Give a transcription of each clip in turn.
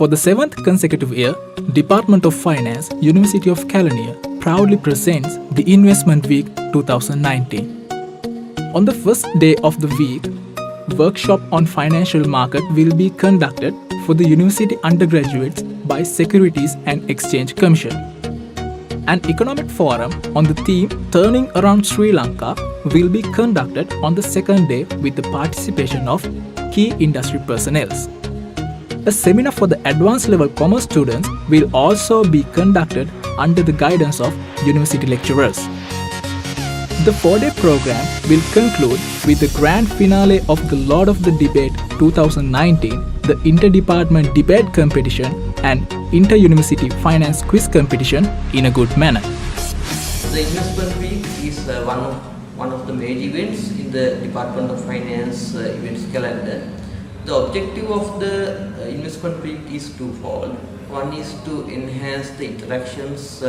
For the 7th consecutive year, Department of Finance, University of Kelaniya proudly presents the Investment Week 2019. On the first day of the week, workshop on financial market will be conducted for the university undergraduates by Securities and Exchange Commission. An economic forum on the theme Turning Around Sri Lanka will be conducted on the second day with the participation of key industry personnel. A seminar for the advanced level commerce students will also be conducted under the guidance of university lecturers. The 4-day program will conclude with the grand finale of the Lord of the Debate 2019, the Interdepartment Debate Competition and Inter-University Finance Quiz Competition in a good manner. The Investment Week is one of the major events in the Department of Finance events calendar. The objective of the Investment Week is twofold. One is to enhance the interactions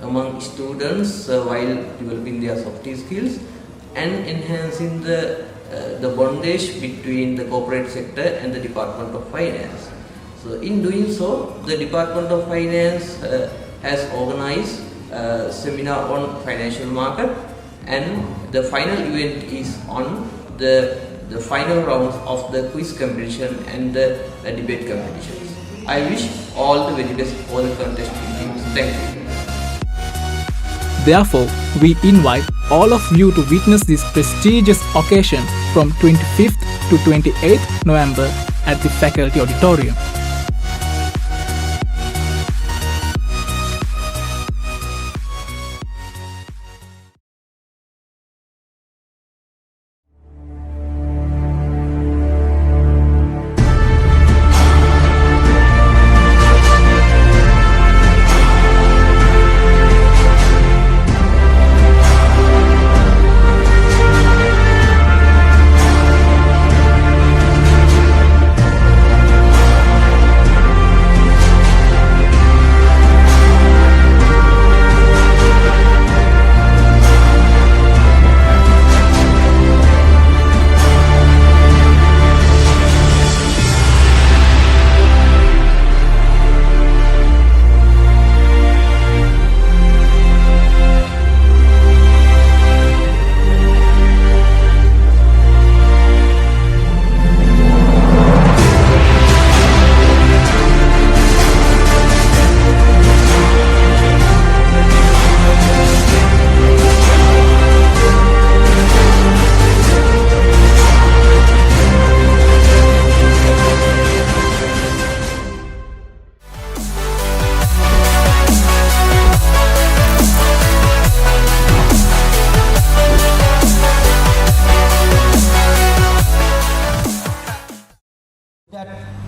among students while developing their soft skills and enhancing the bondage between the corporate sector and the Department of Finance. So in doing so, the Department of Finance has organized a seminar on financial market, and the final event is on the final rounds of the quiz competition and the debate competitions. I wish all the very best for the contesting teams. Thank you. Therefore, we invite all of you to witness this prestigious occasion from 25th to 28th November at the Faculty Auditorium.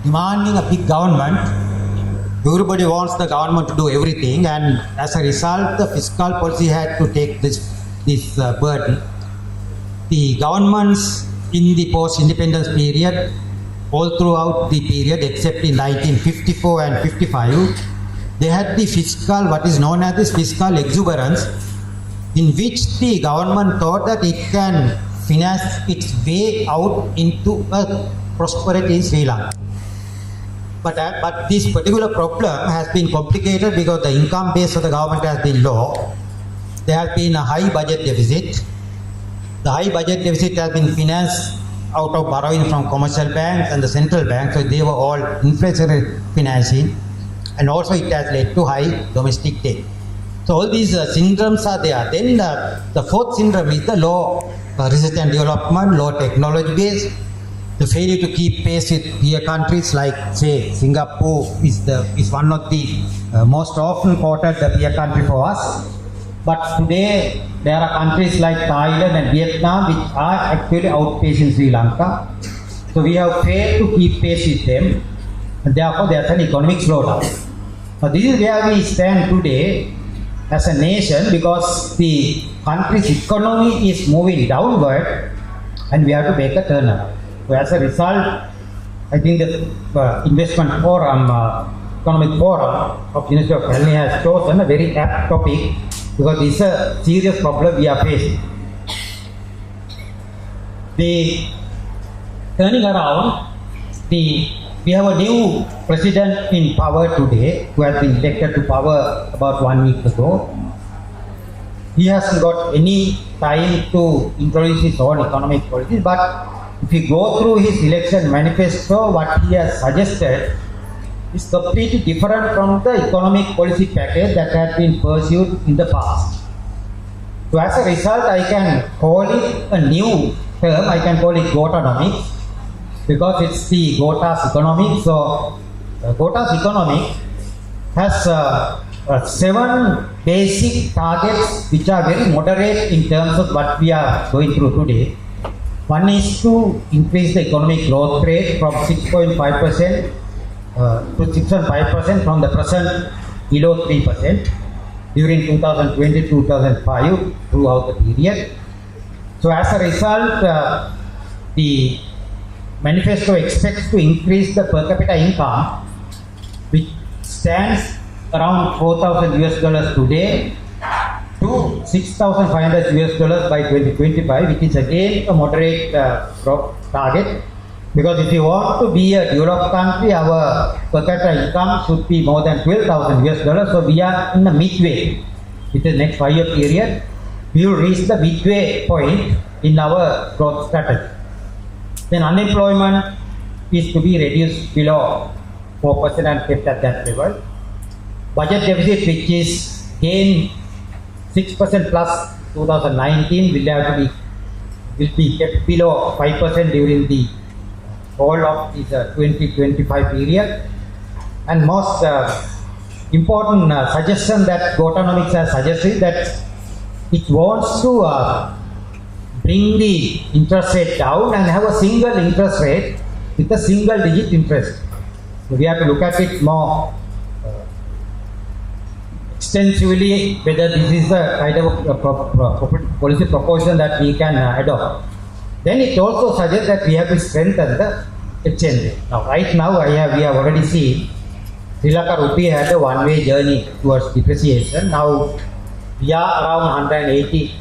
Demanding a big government, everybody wants the government to do everything, and as a result, the fiscal policy had to take this burden. The governments in the post-independence period, all throughout the period except in 1954 and 55, they had the fiscal, what is known as the fiscal exuberance, in which the government thought that it can finance its way out into a prosperity in Sri Lanka. But this particular problem has been complicated because the income base of the government has been low. There has been a high budget deficit. The high budget deficit has been financed out of borrowing from commercial banks and the central banks, so they were all inflationary financing, and also it has led to high domestic debt. So all these syndromes are there. Then the fourth syndrome is the low research and development, low technology base. The failure to keep pace with peer countries like, say, Singapore is one of the most often quoted peer country for us. But today there are countries like Thailand and Vietnam which are actually outpacing Sri Lanka. So we have failed to keep pace with them, and therefore there is an economic slowdown. Now this is where we stand today as a nation, because the country's economy is moving downward and we have to make a turnaround. So as a result, I think the investment forum, economic forum of University of Kelaniya has chosen a very apt topic, because it's a serious problem we are facing. The turning around, we have a new president in power today, who has been elected to power about 1 week ago, he hasn't got any time to introduce his own economic policies, but if you go through his election manifesto, what he has suggested is completely different from the economic policy package that had been pursued in the past. So as a result, I can call it a new term, I can call it Gotanomics, because it's the Gota's economics. So Gota's economics has 7 basic targets which are very moderate in terms of what we are going through today. One is to increase the economic growth rate from 6.5% to 6.5% from the present below 3% during 2020-2005 throughout the period. So as a result, the manifesto expects to increase the per capita income, which stands around $4,000 today to $6,500 by 2025, which is again a moderate target. Because if you want to be a developed country, our per capita income should be more than $12,000. So we are in the midway. With the next 5-year period, we will reach the midway point in our growth strategy. Then unemployment is to be reduced below 4% and kept at that level. Budget deficit, which is again 6% plus 2019, will be kept below 5% during the whole of this 2025 period. And most important suggestion that Gotanomics has suggested that it wants to bring the interest rate down and have a single interest rate with a single digit interest. So we have to look at it more extensively whether this is the kind of policy proposition that we can adopt. Then it also suggests that we have to strengthen the exchange rate. Now, right now, we have already seen Sri Lanka rupee had a one-way journey towards depreciation. Now, we are around 180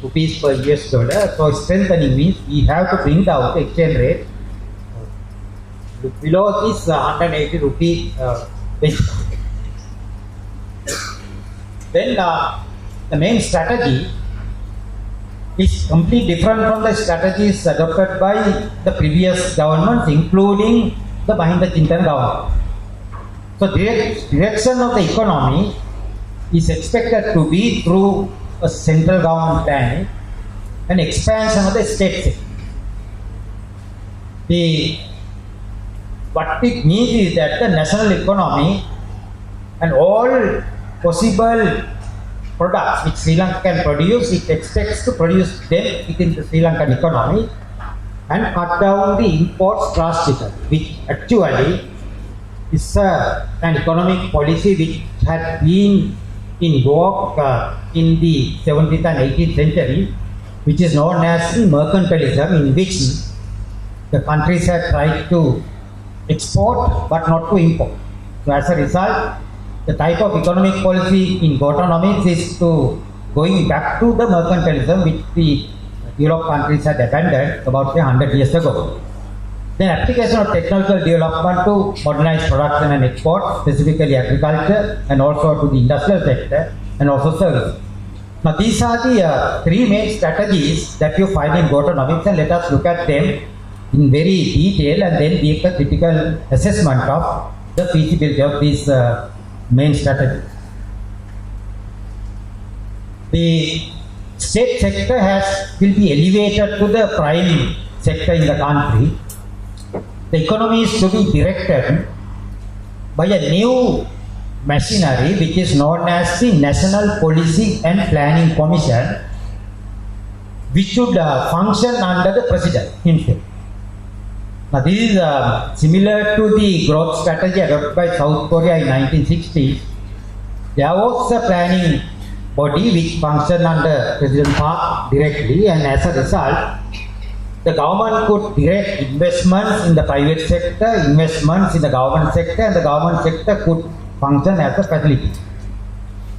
rupees per US dollar. So, strengthening means we have to bring down the exchange rate below this 180 rupee benchmark. Then, the main strategy is completely different from the strategies adopted by the previous governments, including the Mahinda Chintan government. So, direction of the economy is expected to be through a central government planning and expansion of the state sector. What it means is that the national economy and all possible products which Sri Lanka can produce, it expects to produce them within the Sri Lankan economy and cut down the imports drastically, which actually is an economic policy which had been in vogue in the 17th and 18th century, which is known as mercantilism, in which the countries have tried to export but not to import. So as a result, the type of economic policy in Gotanomics is to going back to the mercantilism which the Europe countries had abandoned about 100 years ago. Then application of technological development to modernize production and export, specifically agriculture and also to the industrial sector and also service. Now these are the 3 main strategies that you find in Gotanomics, and let us look at them in very detail and then make a critical assessment of the feasibility of these main strategies. The state sector will be elevated to the prime sector in the country. The economy is to be directed by a new machinery which is known as the National Policy and Planning Commission, which should function under the president himself. Now this is similar to the growth strategy adopted by South Korea in 1960s. There was a planning body which functioned under President Park directly, and as a result, the government could direct investments in the private sector, investments in the government sector, and the government sector could function as a facility.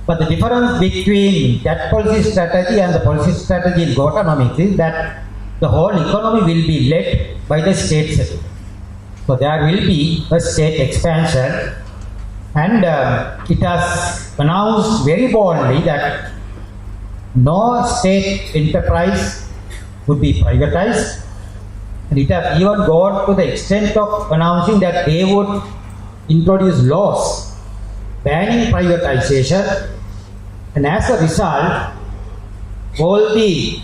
But the difference between that policy strategy and the policy strategy in Gotanomics is that the whole economy will be led by the state sector. So there will be a state expansion, and it has announced very boldly that no state enterprise would be privatized, and it has even gone to the extent of announcing that they would introduce laws banning privatization, and as a result, all the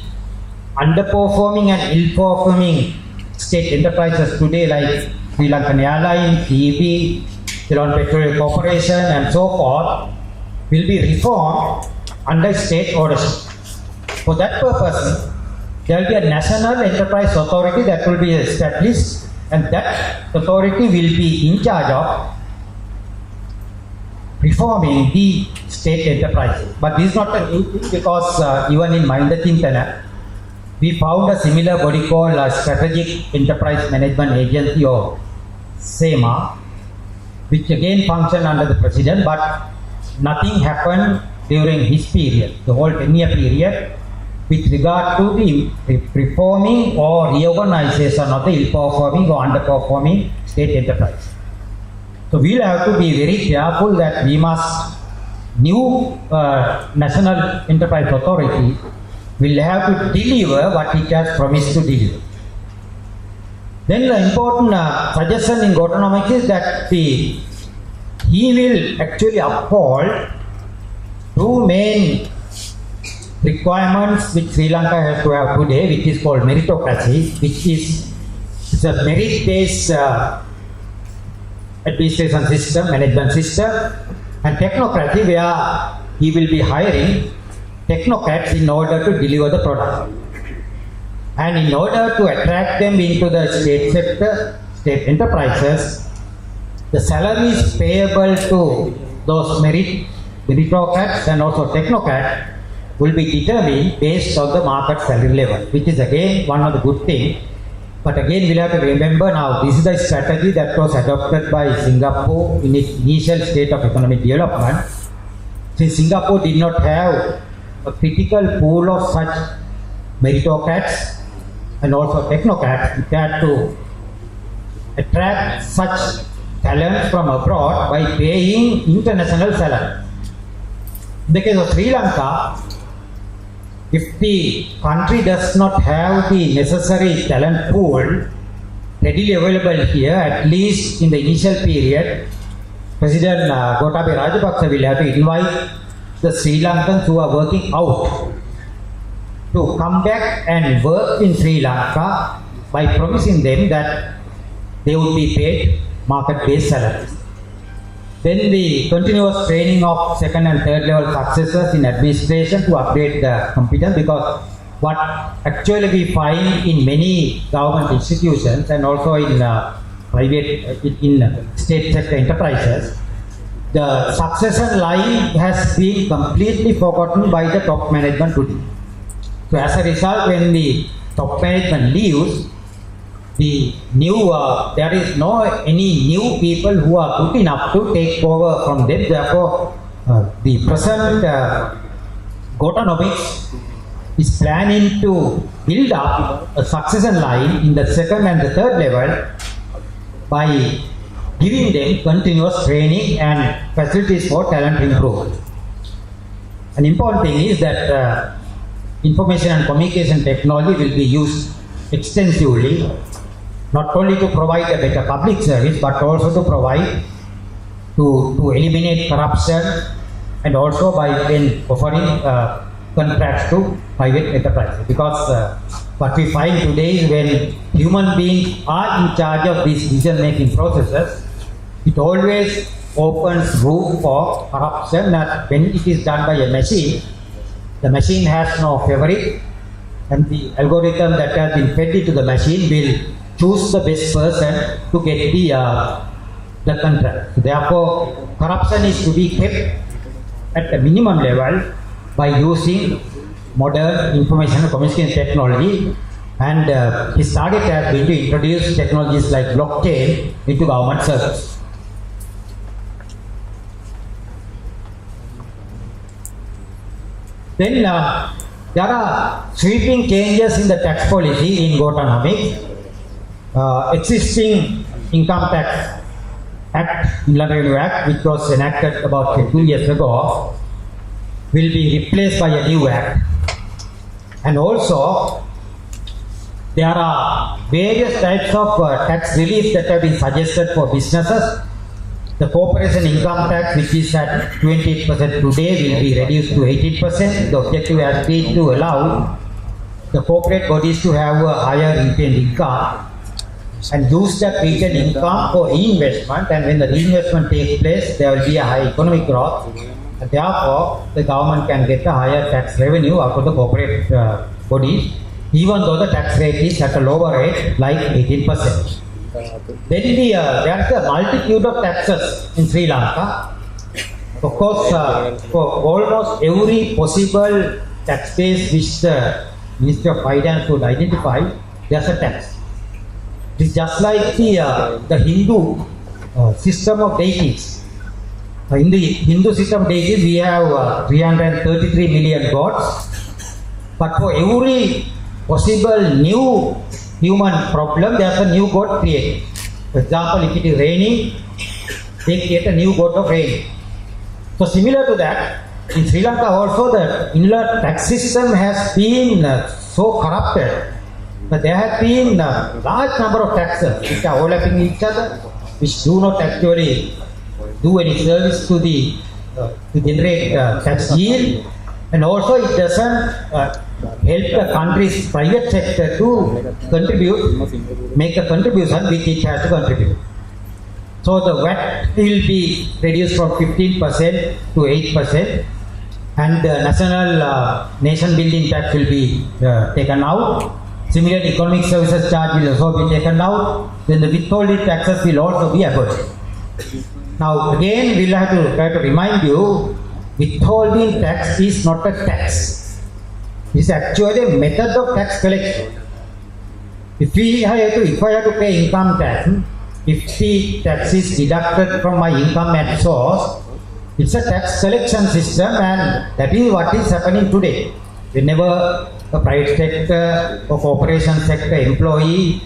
underperforming and ill-performing state enterprises today like Sri Lankan Airlines, CEP, Ceylon Petroleum Corporation and so forth will be reformed under state ownership. For that purpose, there will be a national enterprise authority that will be established, and that authority will be in charge of reforming the state enterprises. But this is not a new thing, because even in Mahinda Chintana, we found a similar body called Strategic Enterprise Management Agency, or SEMA, which again functioned under the president, but nothing happened during his period, the whole 10-year period, with regard to the reforming or reorganization of the ill-performing or underperforming state enterprise. So we'll have to be very careful that we must, new National Enterprise Authority will have to deliver what it has promised to deliver. Then the important suggestion in Gotanomics is that he will actually uphold two main requirements which Sri Lanka has to have today, which is called meritocracy, which is a merit-based administration system, management system, and technocracy, where he will be hiring technocrats in order to deliver the product. And in order to attract them into the state sector, state enterprises, the salaries payable to those meritocrats and also technocrats will be determined based on the market salary level, which is again one of the good things. But again, we'll have to remember now, this is the strategy that was adopted by Singapore in its initial state of economic development. Since Singapore did not have a critical pool of such meritocrats and also technocrats, it had to attract such talents from abroad by paying international salary. In the case of Sri Lanka, if the country does not have the necessary talent pool readily available here, at least in the initial period, President Gotabaya Rajapaksa will have to invite the Sri Lankans who are working out to come back and work in Sri Lanka by promising them that they would be paid market-based salaries. Then the continuous training of second and third level successors in administration to upgrade the competence, because what actually we find in many government institutions and also in private, in state sector enterprises, the succession line has been completely forgotten by the top management today. So as a result, when the top management leaves, the new there is no any new people who are good enough to take over from them. Therefore, the present Gotanomics is planning to build up a succession line in the second and the third level by giving them continuous training and facilities for talent improvement. An important thing is that information and communication technology will be used extensively, not only to provide a better public service, but also to provide, to eliminate corruption, and also by then offering contracts to private enterprises. Because what we find today is when human beings are in charge of these decision-making processes, it always opens room for corruption, that when it is done by a machine, the machine has no favorite, and the algorithm that has been fed into the machine will choose the best person to get the contract. Therefore, corruption is to be kept at the minimum level by using modern information and communication technology, and his target has been to introduce technologies like blockchain into government service. Then there are sweeping changes in the tax policy in Gotanomics. Existing Income Tax Act, Inland Revenue Act, which was enacted about 2 years ago, will be replaced by a new act. And also, there are various types of tax relief that have been suggested for businesses. The corporation income tax, which is at 28% today, will be reduced to 18%. The objective has been to allow the corporate bodies to have a higher retained income and use that retained income for reinvestment. And when the reinvestment takes place, there will be a high economic growth. And therefore, the government can get a higher tax revenue out of the corporate bodies, even though the tax rate is at a lower rate, like 18%. Then there is a multitude of taxes in Sri Lanka. Of course, for almost every possible tax base which the Ministry of Finance would identify, there's a tax. It's just like the Hindu system of deities. In the Hindu system of deities, we have 333 million gods. But for every possible new human problem, there's a new god created. For example, if it is raining, they create a new god of rain. So similar to that, in Sri Lanka also the inland tax system has been so corrupted that there have been a large number of taxes which are overlapping each other, which do not actually do any service to the to generate tax yield, and also it doesn't help the country's private sector to contribute, make a contribution which it has to contribute. So the VAT will be reduced from 15% to 8%, and the national nation building tax will be taken out. Similarly, economic services charge will also be taken out. Then the withholding taxes will also be abolished. Now again, we'll have to try to remind you, withholding tax is not a tax. It's actually a method of tax collection. If I have to pay income tax, if the tax is deducted from my income at source, it's a tax collection system, and that is what is happening today. Whenever a private sector or corporation sector employee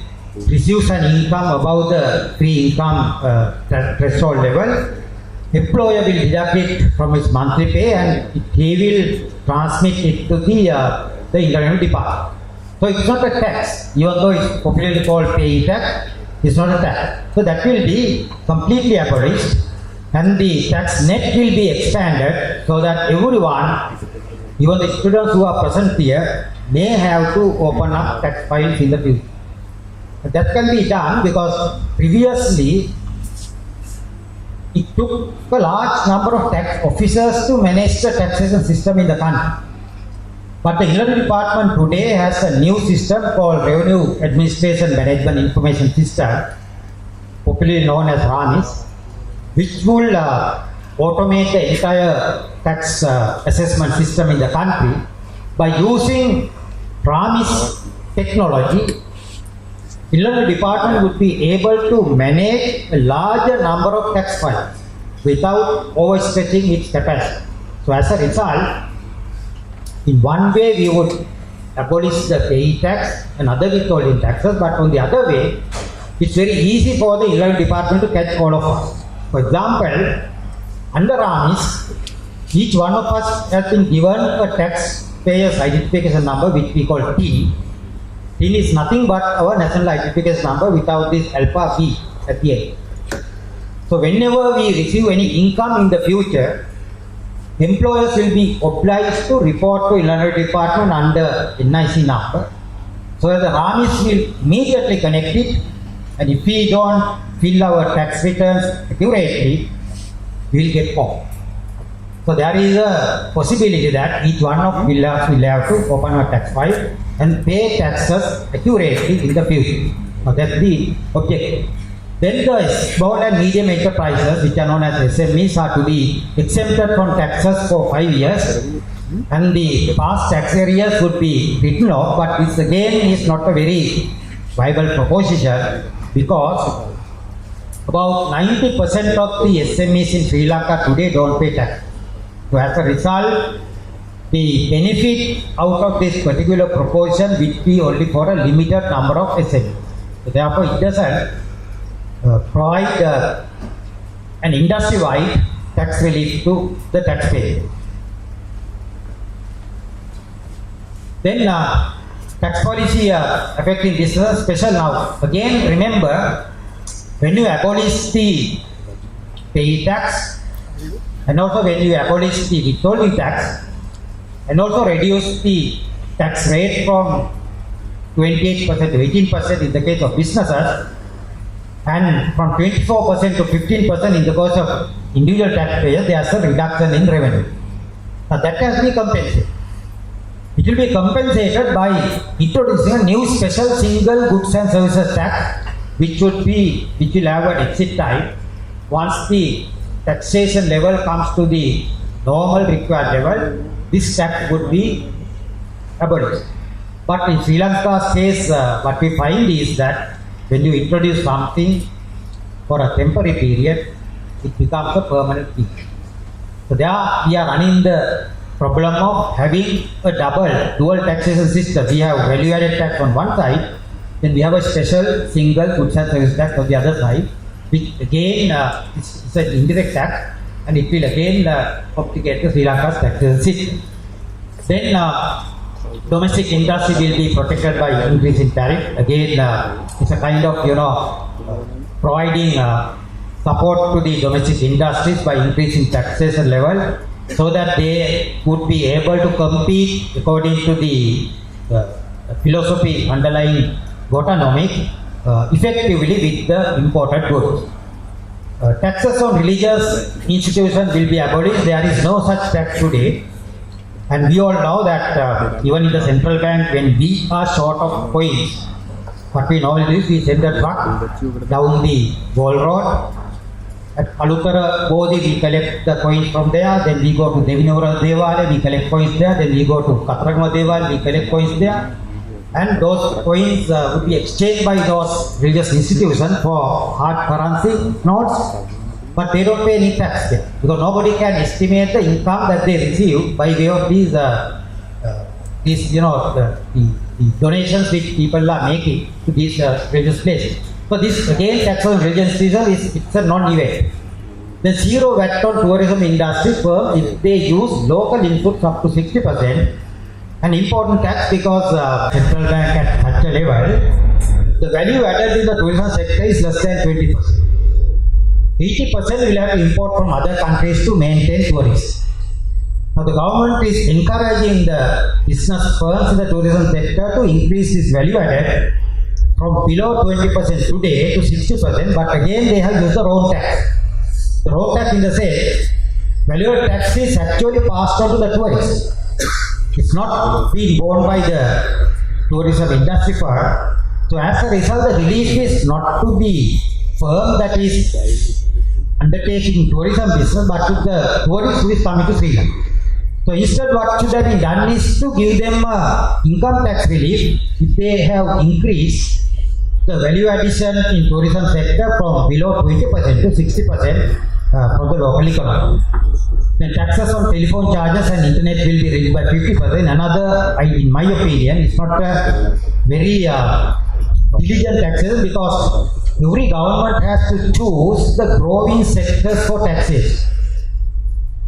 receives an income above the free income threshold level, employer will deduct it from his monthly pay and he will transmit it to the Inland Department. So it's not a tax, even though it's popularly called pay tax, it's not a tax. So that will be completely abolished, and the tax net will be expanded so that everyone, even the students who are present here, may have to open up tax files in the future. That can be done because previously it took a large number of tax officers to manage the taxation system in the country. But the Inland Department today has a new system called Revenue Administration Management Information System, popularly known as RAMIS, which will automate the entire tax assessment system in the country. By using RAMIS technology, Inland Department would be able to manage a larger number of tax files without overstretching its capacity. So as a result, in one way we would abolish the pay tax and other withholding taxes, but on the other way, it's very easy for the Inland Department to catch all of us. For example, under RAMIS, each one of us has been given a taxpayer's identification number, which we call TIN. TIN is nothing but our national identification number without this alpha B at the end. So whenever we receive any income in the future, employers will be obliged to report to Inland Department under NIC number. So the RAMIS will immediately connect it, and if we don't fill our tax returns accurately, we will get caught. So there is a possibility that each one of us will have to open a tax file and pay taxes accurately in the future. Now that's the objective. Then the small and medium enterprises, which are known as SMEs, are to be exempted from taxes for 5 years, and the past tax areas would be written off. But this again is not a very viable proposition, because about 90% of the SMEs in Sri Lanka today don't pay tax. So as a result, the benefit out of this particular proposition will be only for a limited number of SMEs. So therefore, it doesn't provide an industry-wide tax relief to the taxpayer. Then tax policy affecting business special now. Again, remember, when you abolish the pay tax and also when you abolish the withholding tax and also reduce the tax rate from 28% to 18% in the case of businesses and from 24% to 15% in the case of individual taxpayers, there is a reduction in revenue. Now that has to be compensated. It will be compensated by introducing a new special single goods and services tax which will have an exit time once the taxation level comes to the normal required level. This tax would be abolished. But in Sri Lanka's case, what we find is that when you introduce something for a temporary period, it becomes a permanent thing. So there we are running the problem of having a dual taxation system. We have value-added tax on one side, then we have a special single goods and service tax on the other side, which again is an indirect tax, and it will again complicate the Sri Lanka's taxation system. Then domestic industry will be protected by increase in tariff. Again, it's a kind of providing support to the domestic industries by increasing taxation level, so that they would be able to compete according to the philosophy underlying Gotanomics effectively with the imported goods. Taxes on religious institutions will be abolished. There is no such tax today. And we all know that even in the central bank, when we are short of coins, what we normally do is we send a truck down the Wall Road. At Alutara Bodhi, we collect the coins from there. Then we go to Devinura Devale, we collect coins there. Then we go to Katragma Devale, we collect coins there. And those coins would be exchanged by those religious institutions for hard currency notes. But they don't pay any tax there, because nobody can estimate the income that they receive by way of these the donations which people are making to these religious places. So this again, tax on religious season it's a non-event. The zero VAT on tourism industry firms, if they use local inputs up to 60%, an important tax because central bank at such a level, the value added in the tourism sector is less than 20%. 80% will have to import from other countries to maintain tourists. Now the government is encouraging the business firms in the tourism sector to increase this value added from below 20% today to 60%, but again they have used the wrong tax. The wrong tax in the sense, value added tax is actually passed on to the tourists. It's not being borne by the tourism industry firm. So as a result, the relief is not to the firm that is undertaking tourism business, but to the tourists who is coming to Sri Lanka. So instead, what should have been done is to give them income tax relief if they have increased the value addition in tourism sector from below 20% to 60% from the local economy. Then taxes on telephone charges and internet will be raised by 50%. Another, in my opinion, it's not a very diligent taxes, because every government has to choose the growing sectors for taxes.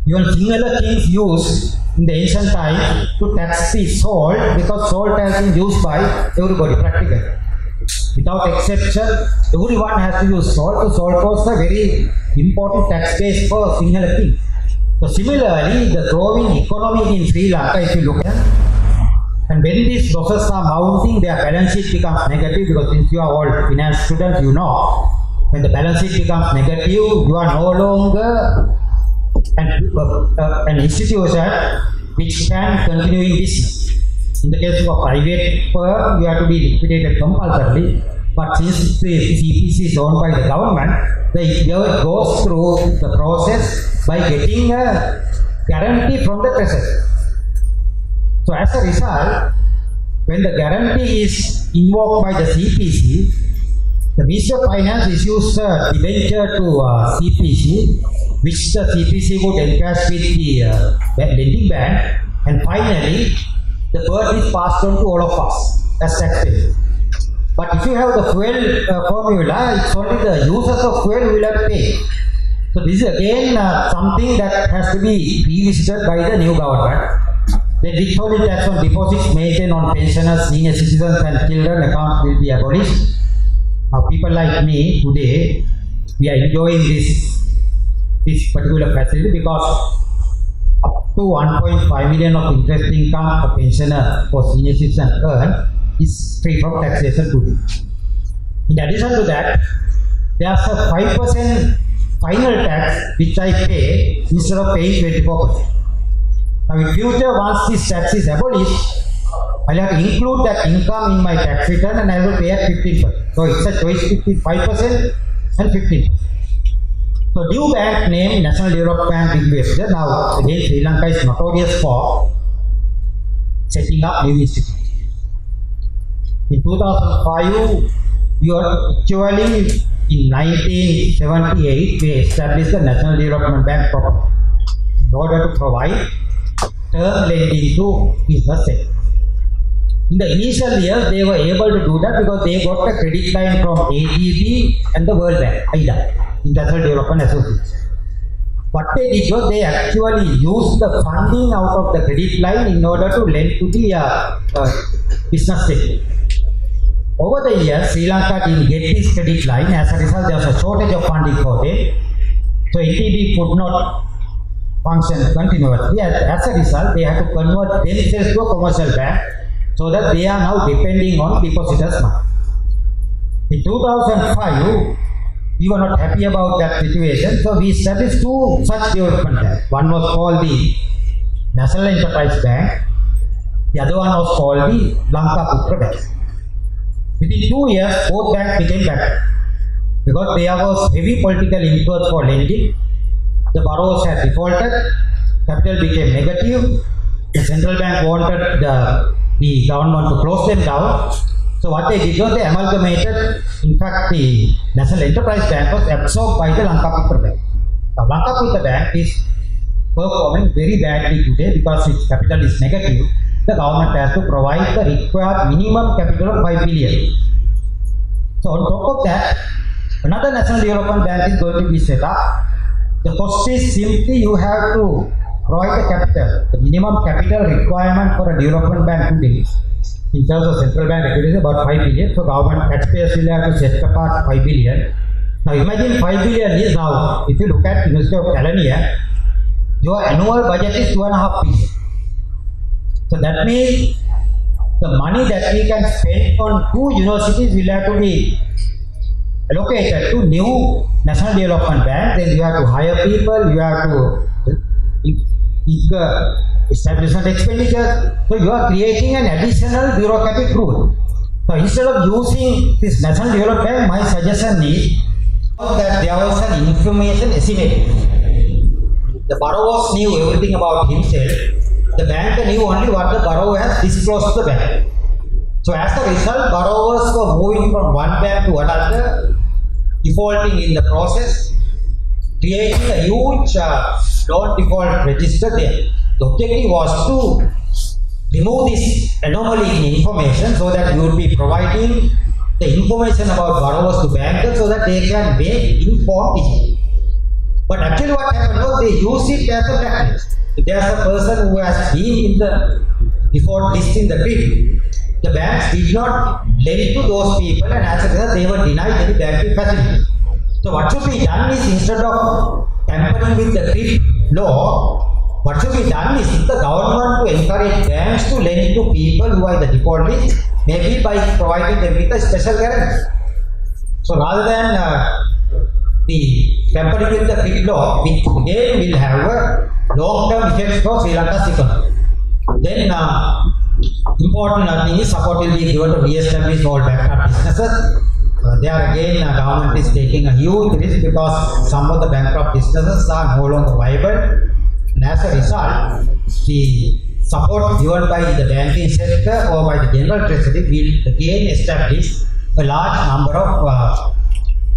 Even Sinhala kings used in the ancient time to tax the salt, because salt has been used by everybody practically. Without exception, everyone has to use salt. So salt was a very important tax base for Sinhala king. So similarly, the growing economy in Sri Lanka, if you look at, and when these losses are mounting, their balance sheet becomes negative, because since you are all finance students, you know, when the balance sheet becomes negative, you are no longer an institution which can continue in business. In the case of a private firm, you have to be liquidated compulsorily, but since the CPC is owned by the government, it goes through the process by getting a guarantee from the treasury. So as a result, when the guarantee is invoked by the CPC, the Ministry of Finance issues a debenture to CPC, which the CPC would encash with the lending bank, and finally, the burden is passed on to all of us as taxpayers. But if you have the fuel formula, it's only the users of fuel who will have to pay. So this is again something that has to be revisited by the new government. The withholding tax on deposits made on pensioners, senior citizens and children accounts will be abolished. Now people like me today, we are enjoying this particular facility because up to 1.5 million of interest income a pensioner for senior citizen earn is free from taxation today. In addition to that, there's a 5% final tax which I pay instead of paying 24%. Now in future, once this tax is abolished, I'll have to include that income in my tax return and I will pay at 15%. So it's a choice between 5% and 15%. So new bank named National Development Bank Investor. Now again Sri Lanka is notorious for setting up new institutions. In 2005, we were actually in 1978 we established the National Development Bank proper in order to provide term lending to business sector. In the initial years, they were able to do that because they got a credit line from ADB and the World Bank, IDA, International Development Association. What they did was they actually used the funding out of the credit line in order to lend to the business sector. Over the years, Sri Lanka didn't get this credit line. As a result, there was a shortage of funding for it. So NDB could not function continuously. As a result, they had to convert themselves to a commercial bank so that they are now depending on depositors' money. In 2005, we were not happy about that situation, so we established two such development banks. One was called the National Enterprise Bank, the other one was called the Lanka Putra Bank. Within 2 years, both banks became bankrupt because there was heavy political influence for lending. The borrowers had defaulted, capital became negative, the central bank wanted the government to close them down. So what they did was they amalgamated. In fact, the National Enterprise Bank was absorbed by the Lanka Putra Bank. Now Lanka Putra Bank is performing very badly today because its capital is negative. The government has to provide the required minimum capital of 5 billion. So on top of that, another National Development Bank is going to be set up. The cost is simply you have to provide the capital. The minimum capital requirement for a development bank today, in terms of central bank regulation, is about 5 billion. So government taxpayers will have to set apart 5 billion. Now imagine 5 billion is now, if you look at University of Caledonia, your annual budget is 2.5 billion. So that means the money that we can spend on 2 universities will have to be allocated to new National Development Bank. Then you have to hire people, you have to establishment expenditures. So you are creating an additional bureaucratic rule. So instead of using this National Development Bank, my suggestion is that there was an information asymmetry. The borrowers knew everything about himself. The banker knew only what the borrower has disclosed to the bank. So as a result, borrowers were moving from one bank to another, defaulting in the process, creating a huge loan default register there. The objective was to remove this anomaly in information so that you would be providing the information about borrowers to bankers so that they can make informed decisions. But actually what happened was they used it as a blacklist. If there's a person who has been in the default list in the grid, the banks did not lend to those people and as a result they were denied any banking facility. So what should be done is instead of tampering with the grid law, what should be done is the government to encourage banks to lend to people who are in the default list, maybe by providing them with a special guarantee. So rather than the tampering with the grid law, which again will have a long-term effects for Sri Lanka's economy. Then important thing is support will be given to re-establish all bankrupt businesses. There again, government is taking a huge risk because some of the bankrupt businesses are no longer viable. And as a result, the support given by the banking sector or by the general treasury will again establish a large number of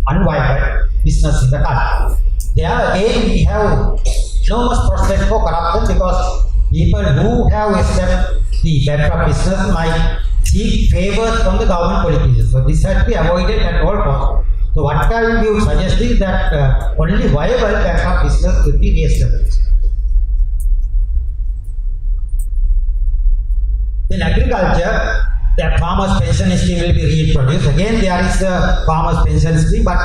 unviable business in the country. There again, we have enormous prospect for corruption because people who have established the bankrupt business might seek favors from the government politicians. So this has to be avoided at all costs. So what I will suggest is that only viable backup business will be re-established. In agriculture, the farmers' pension scheme will be reintroduced. Again, there is a farmers' pension scheme, but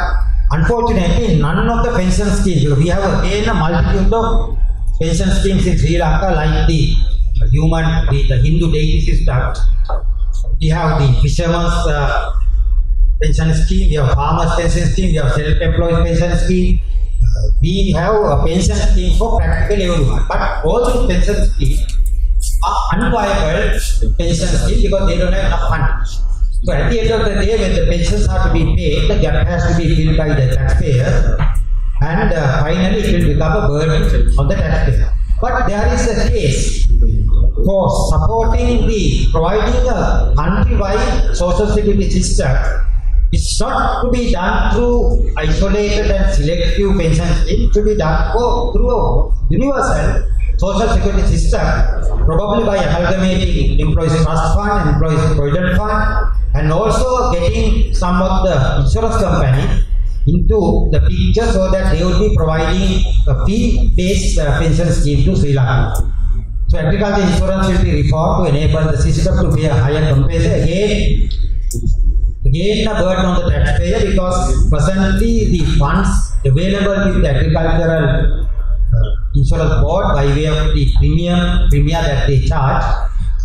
unfortunately, none of the pension schemes. We have again a multitude of pension schemes in Sri Lanka, like the Hindu deity system. We have the fishermen's pension scheme, we have farmers' pension scheme, we have self-employed pension scheme. We have a pension scheme for practically everyone. But all these pension schemes are unviable pension schemes because they don't have enough funds. So at the end of the day, when the pensions are to be paid, the gap has to be filled by the taxpayer, and finally it will become a burden on the taxpayer. But there is a case for supporting providing a country-wide social security system. It's not to be done through isolated and selective pension scheme. It should be done through a universal social security system, probably by amalgamating employees trust fund, employees provident fund, and also getting some of the insurance companies into the picture so that they would be providing a fee-based pension scheme to Sri Lanka. So agriculture insurance will be reformed to enable the system to pay a higher compensation. Again a burden on the taxpayer because presently the funds available with the agricultural insurance board by way of the premium that they charge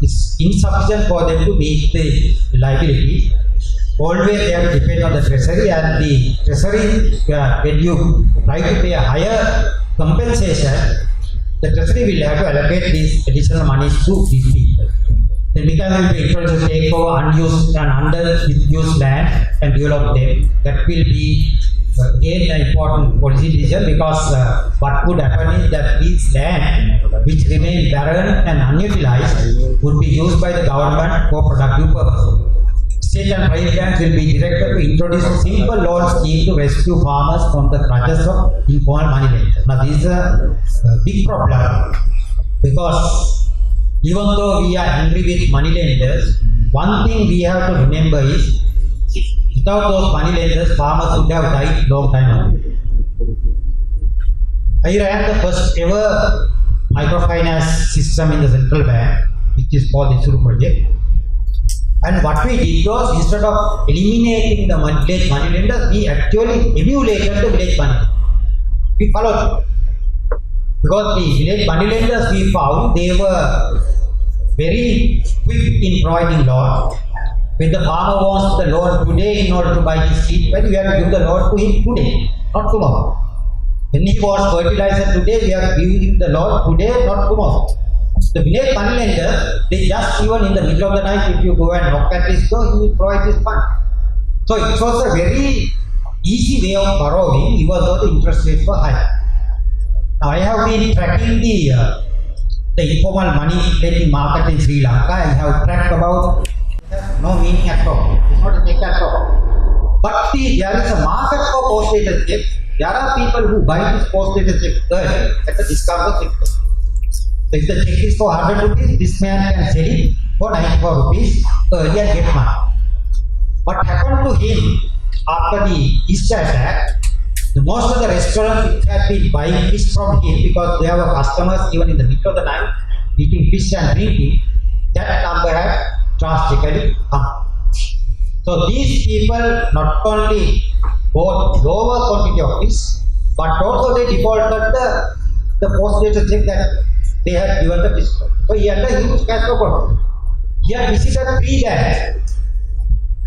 is insufficient for them to meet the liability. Always they have to depend on the treasury, and the treasury, when you try to pay a higher compensation, the treasury will have to allocate these additional monies to these people. Then because we will introduce take over unused and underused land and develop them. That will be again an important policy decision, because what could happen is that these land which remain barren and unutilized would be used by the government for productive purposes. State and private banks will be directed to introduce a simple loan scheme to rescue farmers from the clutches of informal money lenders. Now this is a big problem, because even though we are angry with money lenders, one thing we have to remember is, without those money lenders, farmers would have died long time ago. I ran the first ever microfinance system in the central bank, which is called the Isuru project. And what we did was, instead of eliminating the village money lenders, we actually emulated the village money. We followed it. Because the village money lenders we found, they were very quick in providing loans. When the farmer wants the loan today in order to buy his seed, well, we have to give the loan to him today, not tomorrow. When he wants fertilizer today, we have to give him the loan today, not tomorrow. The village money lender, they just even in the middle of the night, if you go and knock at his door, he will provide his fund. So it was a very easy way of borrowing, even though the interest rates were high. Now I have been tracking the informal money lending market in Sri Lanka. I have tracked about, it has no meaning at all. It's not a check at all. But there is a market for post-dated checks. There are people who buy this post-dated check early at a discount of 6%. So if the check is for 100 rupees, this man can sell it for 94 rupees early and get money. What happened to him after the Easter attack, most of the restaurants which had been buying fish from him, because there were customers even in the middle of the night eating fish and drinking, that number had drastically come. So these people not only bought lower quantity of fish, but also they defaulted the post-dated check that they had given the fish. So he had a huge cash flow problem. He had visited 3 banks,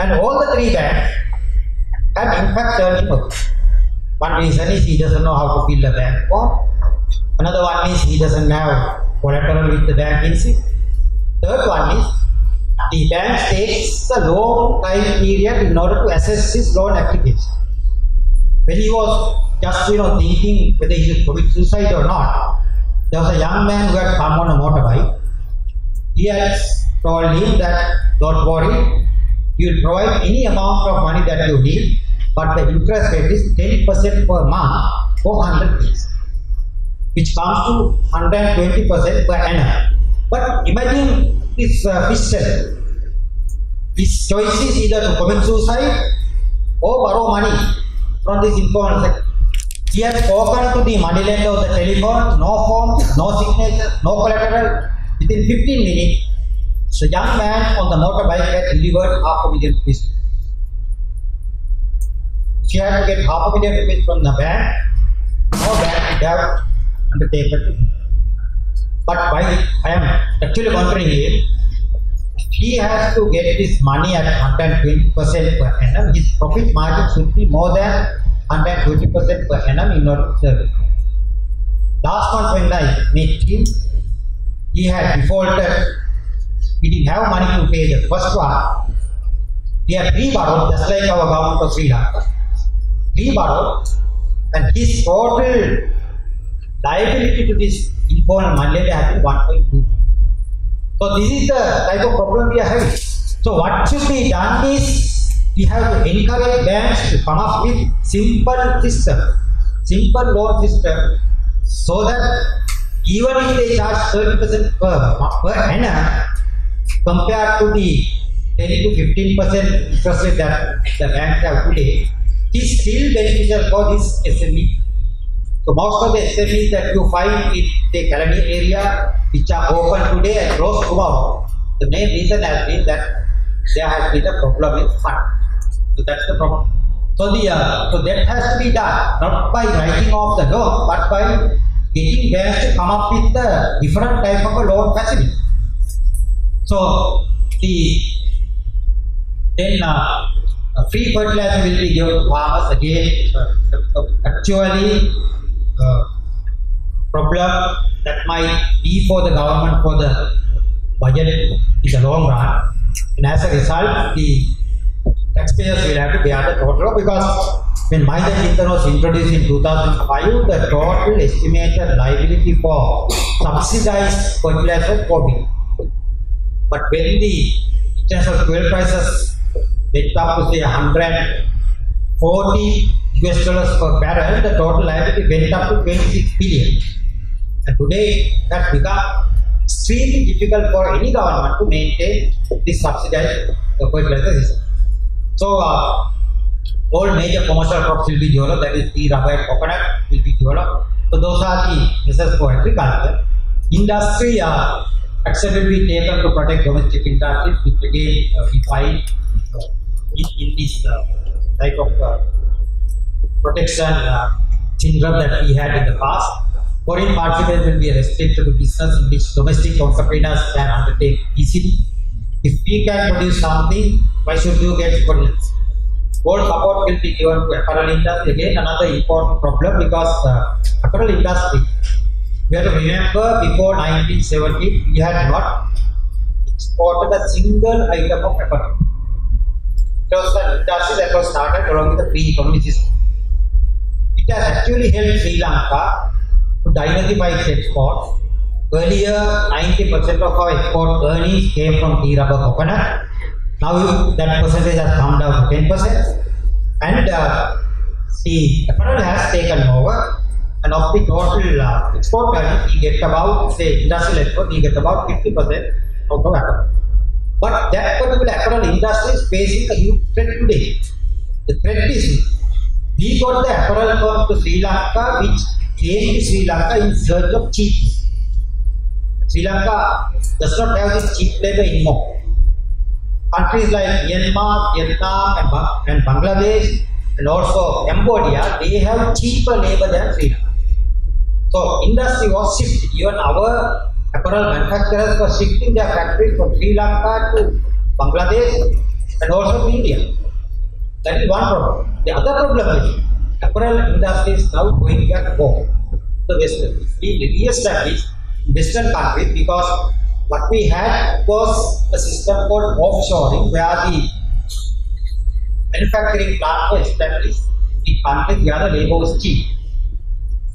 and all the 3 banks had in fact turned him away. One reason is he doesn't know how to fill a bank form. Another one is he doesn't have collateral with the bank in it. Third one is the bank takes a long time period in order to assess his loan application. When he was just thinking whether he should commit suicide or not, there was a young man who had come on a motorbike. He had told him that, don't worry, you will provide any amount of money that you need, but the interest rate is 10% per month for 100 days, which comes to 120% per annum. But imagine this fish seller. His choice is either to commit suicide or borrow money from this informal sector. He has spoken to the money lender on the telephone, no phone, no signature, no collateral. Within 15 minutes, the young man on the motorbike had delivered $500,000 rupees. She had to get $500,000 rupees from the bank. No bank would have undertaken it. But why I am actually wondering is, he has to get this money at 120% per annum. His profit margin should be more than 120% per annum in order to serve. Last month when I met him, he had defaulted. He didn't have money to pay the first one. He had re-borrowed, just like our government of Sri Lanka. Re-borrowed, and his total liability to this informal money lender has been 1.2. So this is the type of problem we are having. So what should be done is, we have to encourage banks to come up with simple system, simple loan system, so that even if they charge 30% per annum, compared to the 10 to 15% interest rate that the banks have today, it is still beneficial for this SME. So most of the SMEs that you find in the Kalani area, which are open today and closed tomorrow, the main reason has been that there has been a problem with fund. So that's the problem. So that has to be done not by writing off the loan, but by getting banks to come up with a different type of a loan facility. So free fertilizer will be given to farmers again. Actually, problem that might be for the government for the budget in the long run, and as a result, the taxpayers will have to bear the total, because when Mahinda Chintan was introduced in 2005, the total estimated liability for subsidized fertilizer was 4 billion. But when the international fuel prices went up to say $140 per barrel, the total liability went up to 26 billion. And today, that become extremely difficult for any government to maintain this subsidized fertilizer system. So, all major commercial crops will be developed, that is tea, rubber, and coconut will be developed. So, those are the measures for agriculture. Industry, action will be taken to protect domestic industries, which again we find in this type of protection syndrome that we had in the past. Foreign participants will be restricted to business in which domestic entrepreneurs can undertake easily. If we can produce something, why should you get foreigners? All support will be given to apparel industry. Again, another important problem, because apparel industry, we have to remember, before 1970, we had not exported a single item of apparel. It was an industry that was started along with the pre-economy system. It has actually helped Sri Lanka to diversify its exports. Earlier, 90% of our export earnings came from tea, rubber, coconut. Now that percentage has come down to 10%. And the apparel has taken over. And of the total export earnings, we get about, say, industrial export, we get about 50% out of apparel. But that particular apparel industry is facing a huge threat today. The threat is, we got the apparel firms to Sri Lanka, which came to Sri Lanka in search of cheap. Sri Lanka does not have this cheap labor anymore. Countries like Myanmar, Vietnam, and Bangladesh, and also Cambodia, they have cheaper labor than Sri Lanka. So industry was shifted. Even our apparel manufacturers were shifting their factories from Sri Lanka to Bangladesh and also to India. That is one problem. The other problem is apparel industry is now going back home. The Western, we re-established Western countries, because what we had was a system called offshoring, where the manufacturing plant was established in countries where the labor was cheap.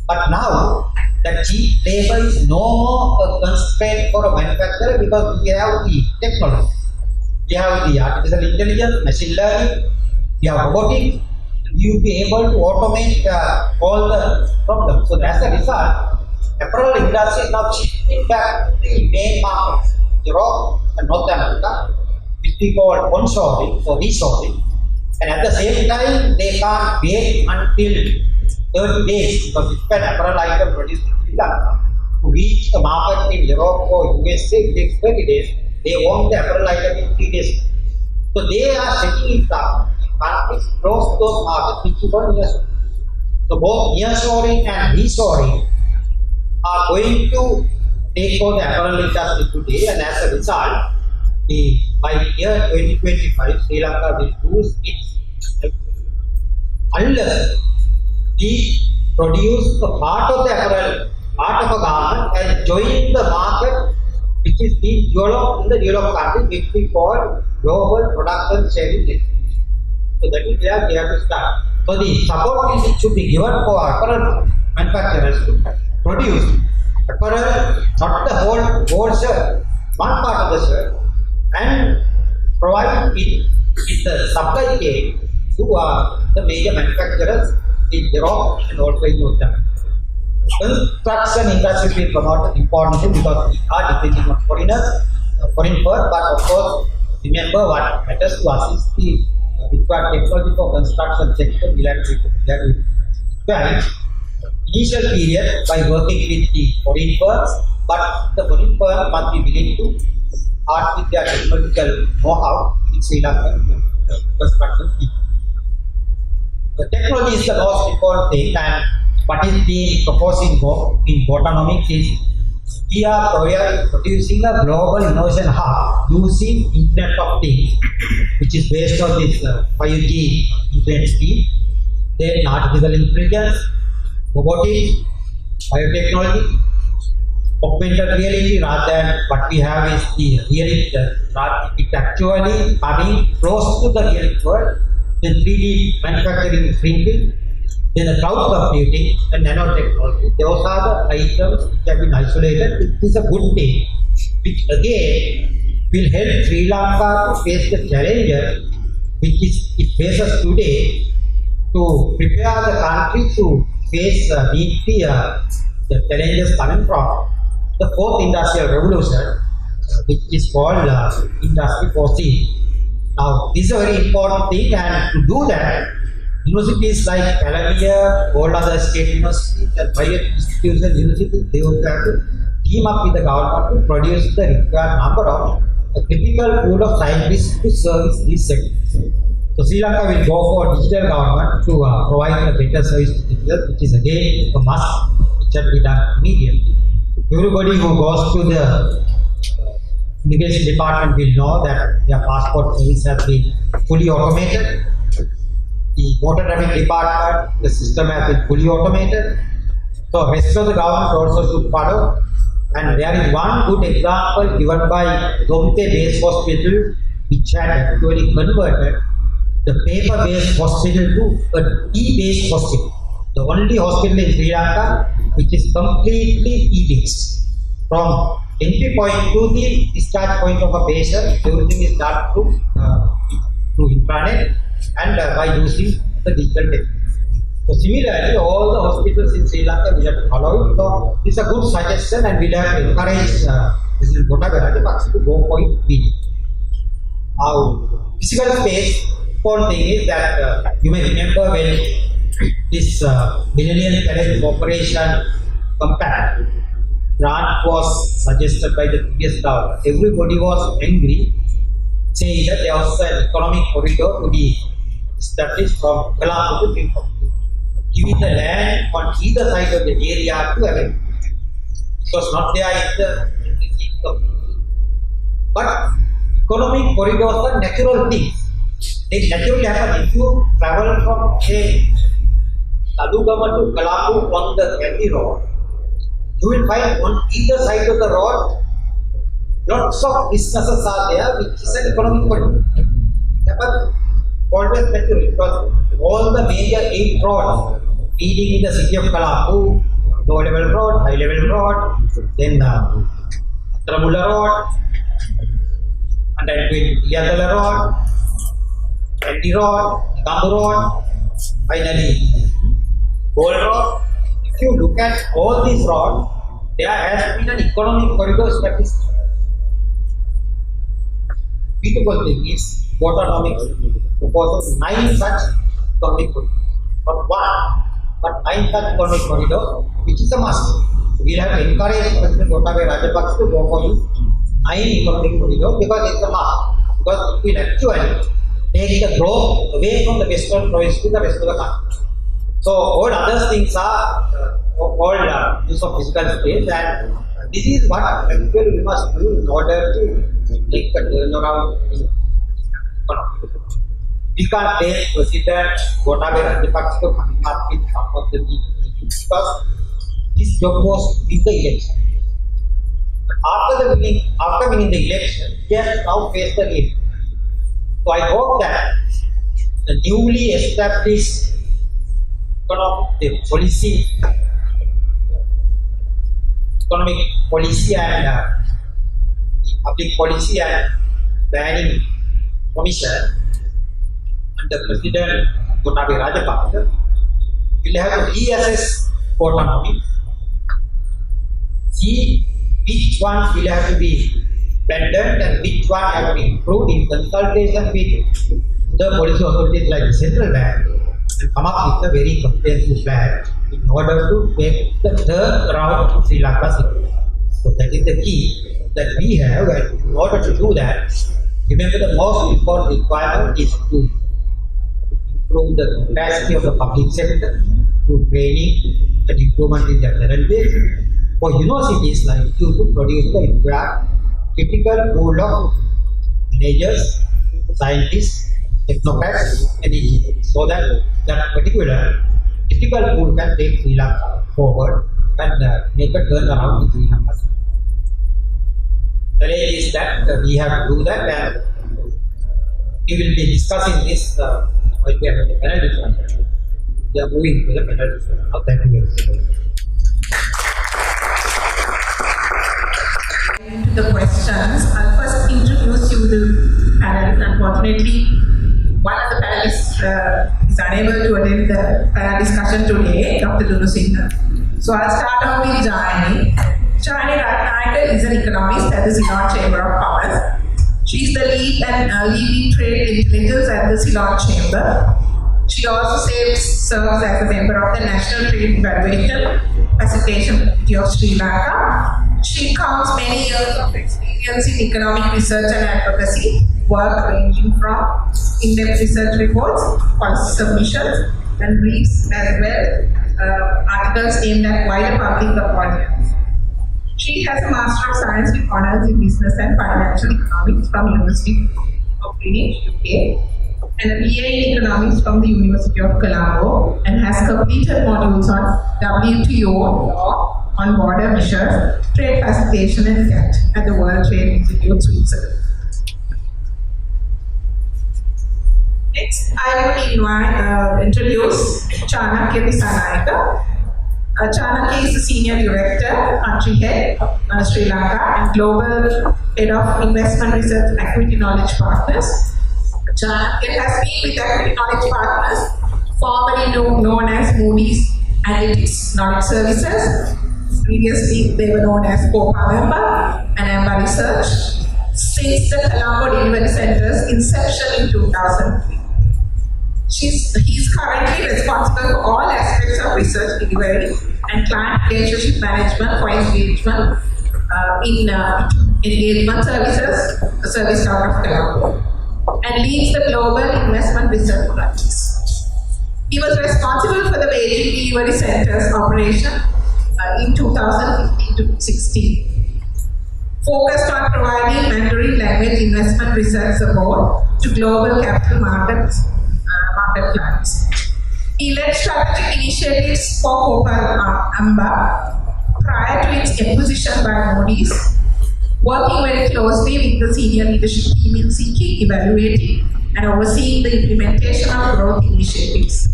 But now, the cheap labor is no more a constraint for a manufacturer, because we have the technology. We have the artificial intelligence, machine learning, we have robotics. You will be able to automate all the problems. So as a result, apparel industry is now shifting back to the main markets, Europe and North America, which we call onshoring or reshoring. And at the same time, they can't wait until 30 days because if an apparel item produced in Sri Lanka to reach the market in Europe or USA, it takes 30 days. They want the apparel item in 3 days. So they are setting it up in countries close to those markets which is on nearshoring. So both nearshoring and reshoring are going to take over the apparel industry today, and as a result, by year 2025, Sri Lanka will lose its unless we produce a part of the apparel, part of a garment, and join the market which is being developed in the developed countries, which we call global production sharing network. So that is where we have to start. So the support is should be given for apparel manufacturers to produce apparel, not the whole shirt, one part of the shirt, and provide it with the supply chain to the major manufacturers in Europe and also in North America. Construction industry will promote importantly because we are depending on foreign work, but of course, remember what matters to us is the required technology for construction sector. We have to expand initial period by working with the foreign firms, but the foreign firm must be willing to start with their technological know-how in Sri Lanka construction field. The technology is the most important thing, and what is being proposed in Botanomics is we are producing a global innovation hub using Internet of Things, which is based on this 5G internet speed, then artificial intelligence, robotics, biotechnology, augmented reality. Rather than what we have is the reality, it actually coming close to the real world, then 3D manufacturing, printing, then the cloud computing and nanotechnology. Those are the items which have been isolated, which is a good thing, which again will help Sri Lanka to face the challenges which it faces today, to prepare the country to face the challenges coming from the fourth industrial revolution, which is called Industry 4.0. Now, this is a very important thing, and to do that, universities like Columbia, all other state universities and private institutions and universities, they will have to team up with the government to produce the required number of a critical pool of scientists to service these sectors. So Sri Lanka will go for digital government to provide a better service to citizens, which is again a must, which has to be done immediately. Everybody who goes to the immigration department will know that their passport service has been fully automated. The water traffic department, the system has been fully automated. So rest of the government also should follow. And there is one good example given by Domte Base Hospital, which had actually converted the paper-based hospital to an e-based hospital. The only hospital in Sri Lanka which is completely e-based. From entry point to the discharge point of a patient, everything is done through intranet and by using the digital technology. So similarly, all the hospitals in Sri Lanka will have to follow it. So it's a good suggestion, and we'll have to encourage President Gotabaya Rajapaksa to go for it immediately. Now, physical space, important thing is that you may remember when this Millennium Challenge Operation Compact grant was suggested by the previous government. Everybody was angry, saying that there was an economic corridor to be established from Colombo to Timbuktu, giving the land on either side of the area to America. It was not there in the but economic corridors are natural things. They naturally happen. If you travel from, say, Talugama to Colombo on the Gandhi Road, you will find on either side of the road lots of businesses are there, which is an economic corridor. But always natural, because all the major 8 roads feeding in the city of Colombo, low level road, high level road, then Tramula road, and then Yadala road, Andy road, Tambu road, finally Gold road. If you look at all these roads, there has been an economic corridor established. beautiful thing is Botonomics proposes 9 such economic corridors. Not one, but 9 such economic corridors, which is a must. We have to encourage President Gotabaya Rajapaksa to go for this 9 economic corridors because it's a must. Because it will actually take the growth away from the western province to the rest of the country. So all other things are all use of physical space, and this is what actually we must do in order to take a turnaround in economy. We can't blame President Gotabaya Rajapaksa coming up with some of the things because his job was with the election. But after winning the election, he has now faced the game. So I hope that the newly established economic policy and public policy and planning commission under President Gotabaya Rajapaksa will have to reassess economy, see which one will have to be abandoned and which one have to be improved in consultation with the policy authorities like the central bank, and come up with a very comprehensive plan in order to make the turn around to Sri Lanka's economy. So that is the key that we have, and in order to do that, remember the most important requirement is to improve the capacity of the public sector through training and improvement in their talent base. For universities like you to produce the entire critical pool of managers, scientists, technocrats and engineers, so that that particular critical pool can take Sri Lanka forward and make a turnaround in Sri Lanka. The idea is that we have to do that, and we will be discussing this while we have the panel discussion. We are moving to the panel discussion. Now, thank you very much. To the questions, I'll first introduce you the panelists. Unfortunately, one of the panelists is unable to attend the panel discussion today, Dr. Dunu Singh. So I'll start off with Jayani. Jayani Ratnayake is an economist at the Ceylon Chamber of Commerce. She is the lead and leading trade intelligence at the Ceylon Chamber. She also serves as a member of the National Trade Evaluation Facilitation Committee of Sri Lanka. She counts many years of experience in economic research and advocacy work, ranging from in-depth research reports, policy submissions, and briefs, as well articles aimed at wider public audience. She has a Master of Science with Honours in Business and Financial Economics from University of Greenwich, UK, and a BA in Economics from the University of Colombo, and has completed modules on WTO law, on border measures, trade facilitation and GATT at the World Trade Institute, Switzerland. Next, I would introduce Chanakya Dissanayake. Chanakya is the Senior Director, Country Head, Sri Lanka, and Global Head of Investment Research Equity Knowledge Partners. Chanakya has been with Equity Knowledge Partners, formerly known as Moody's Analytics Knowledge Services. Previously, they were known as COPA member and AMBA Research, since the Colombo Delivery Center's inception in 2003. He's currently responsible for all aspects of research delivery and client relationship management for engagement in engagement services, the service town of Colombo, and leads the global investment research practice. He was responsible for the Beijing Delivery Center's operation in 2015 to 16, focused on providing Mandarin language investment research support to global capital market clients. He led strategic initiatives for COPA AMBA prior to its acquisition by Moody's, working very closely with the senior leadership team in seeking, evaluating, and overseeing the implementation of growth initiatives.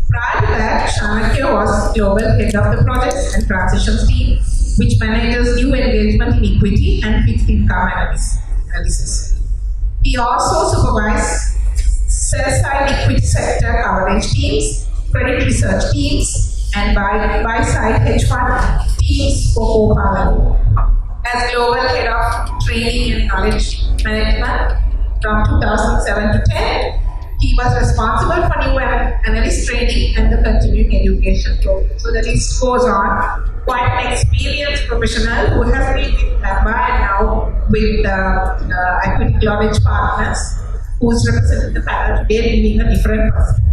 Prior to that, Chanakya was global head of the projects and transitions team, which manages new engagement in equity and fixed income analysis. He also supervised sell-side equity sector coverage teams, credit research teams, and buy-side hedge fund teams for COPA. As global head of training and knowledge management, from 2007 to 10. He was responsible for new analyst training and the continuing education program. So the list goes on. Quite an experienced professional who has been with ABBA and now with Equity Knowledge Partners, who is representing the panel today, giving a different perspective.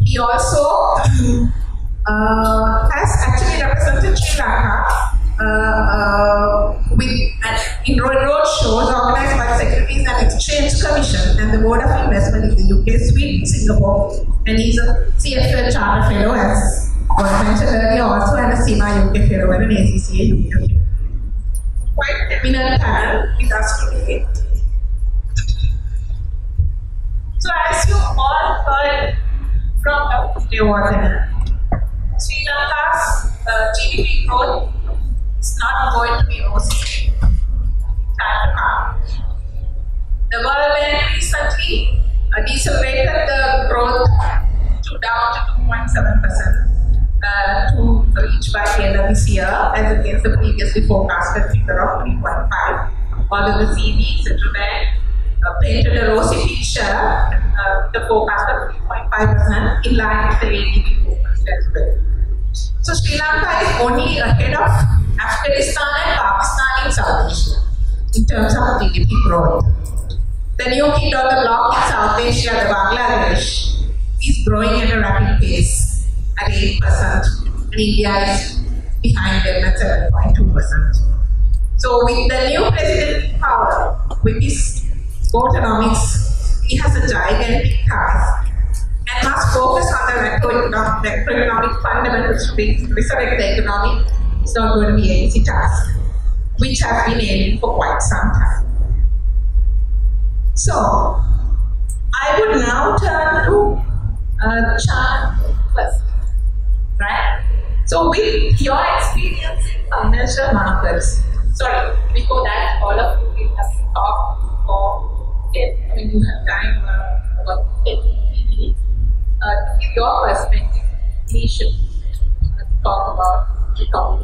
He also has actually represented Sri Lanka in road shows organized by the Securities and Exchange Commission and the Board of Investment in the UK, Sweden, Singapore, and he's a CFA Charter Fellow, as was mentioned earlier, also and a CIMA UK Fellow and an ACCA UK Fellow. Quite a eminent panel with us today. So as you all heard from Dr. Devardhana, Sri Lanka's GDP growth is not going to be rosy. Time to come. The World Bank recently decelerated the growth down to 2.7% to reach by the end of this year, as against the previously forecasted figure of 3.5. Although the CD Central Bank painted a rosy picture, the forecast of 3.5% in line with the ADB forecast as well. So Sri Lanka is only ahead of Afghanistan and Pakistan in South Asia in terms of GDP growth. The new kid on the block in South Asia, the Bangladesh, is growing at a rapid pace at 8%, and India is behind them at 7.2%. So with the new president in power, with his autonomics, he has a gigantic task and must focus on the macroeconomic fundamentals to resurrect the economy. It's not going to be an easy task, which has been aiming for quite some time. So, I would now turn to Chana first, right? So, with your experience in financial markets, sorry, before that, all of you will have to talk for 10, I mean, you have time about 10 minutes. To give your perspective, we should talk about the topic.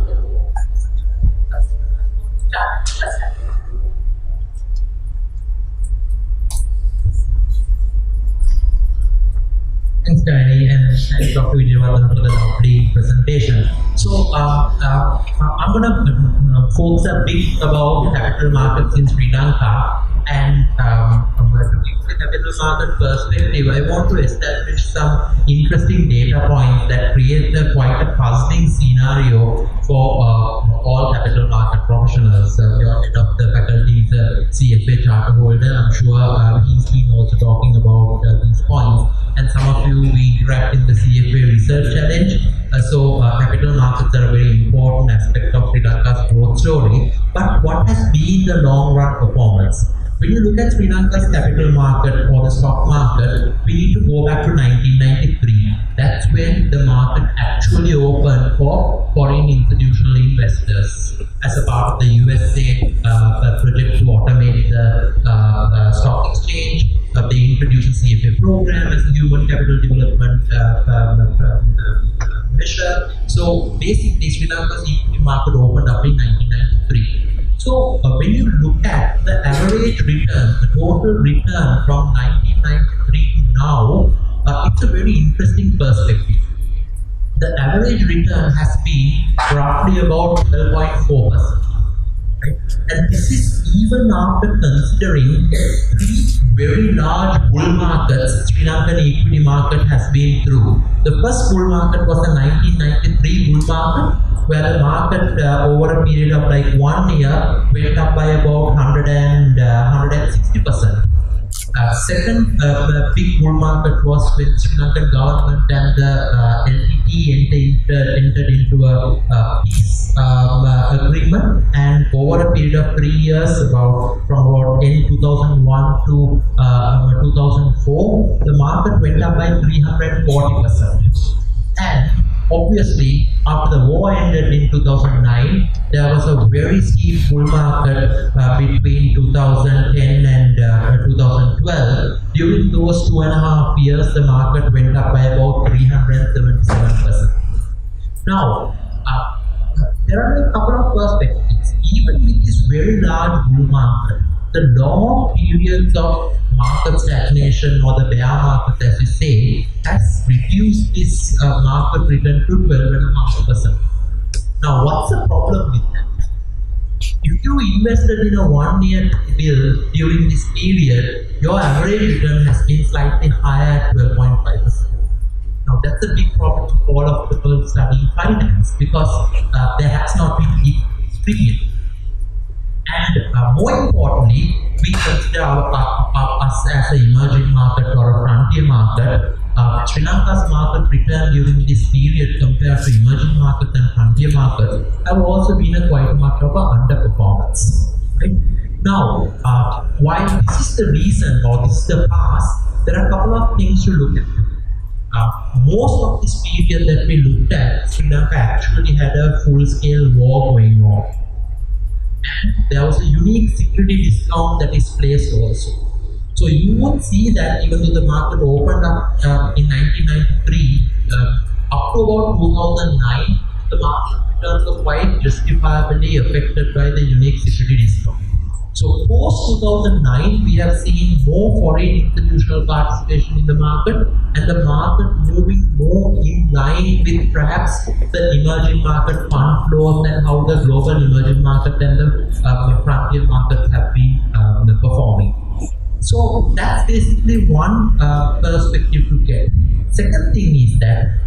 Thanks, Kari, and Dr. Vijayawardhan for the lovely presentation. So, I'm going to focus a bit about capital markets in Sri Lanka, and from a capital market perspective, I want to establish some interesting data points that create quite a puzzling scenario for all capital market professionals. Your head of the faculty is a CFA charter holder. I'm sure he's been also talking about these points. And some of you we interact in the CFA Research Challenge. So capital markets are a very important aspect of Sri Lanka's growth story. But what has been the long run performance? When you look at Sri Lanka's capital market or the stock market, we need to go back to 1993. That's when the market actually opened for foreign institutional investors. As a part of the USA project to automate the stock exchange, they introduced a CFA program as a human capital development measure. So basically, Sri Lanka's equity market opened up in 1993. So when you look at the average return, the total return from 1993 to now, it's a very interesting perspective. The average return has been roughly about 12.4%. Right? And this is even after considering three very large bull markets Sri Lankan equity market has been through. The first bull market was the 1993 bull market, where the market over a period of like 1 year went up by about 160%. Second big bull market was when Sri Lankan government and the LTT entered into a peace agreement, and over a period of 3 years, from about end 2001 to 2004, the market went up by 340%. And obviously, after the war ended in 2009, there was a very steep bull market between 2010 and 2012. During those 2.5 years, the market went up by about 377%. Now, there are a couple of perspectives. Even with this very large bull market, the long periods of market stagnation or the bear market, as you say, has reduced this market return to 12.5%. Now, what's the problem with that? If you invested in a 1-year bill during this period, your average return has been slightly higher at 12.5%. Now, that's a big problem for all of the people studying finance because there has not been equal premium. And more importantly, we consider us as an emerging market or a frontier market. Sri Lanka's market return during this period compared to emerging market and frontier market have also been quite much of an underperformance. Right? Now, while this is the reason or this is the past, there are a couple of things to look at. Most of this period that we looked at, Sri Lanka actually had a full-scale war going on. And there was a unique security discount that is placed also. So you would see that even though the market opened up in 1993, up to about 2009, the market returns were quite justifiably affected by the unique security discount. So post 2009, we have seen more foreign institutional participation in the market and the market moving more in line with perhaps the emerging market fund flows and how the global emerging market and the frontier markets have been performing. So that's basically one perspective to get. Second thing is that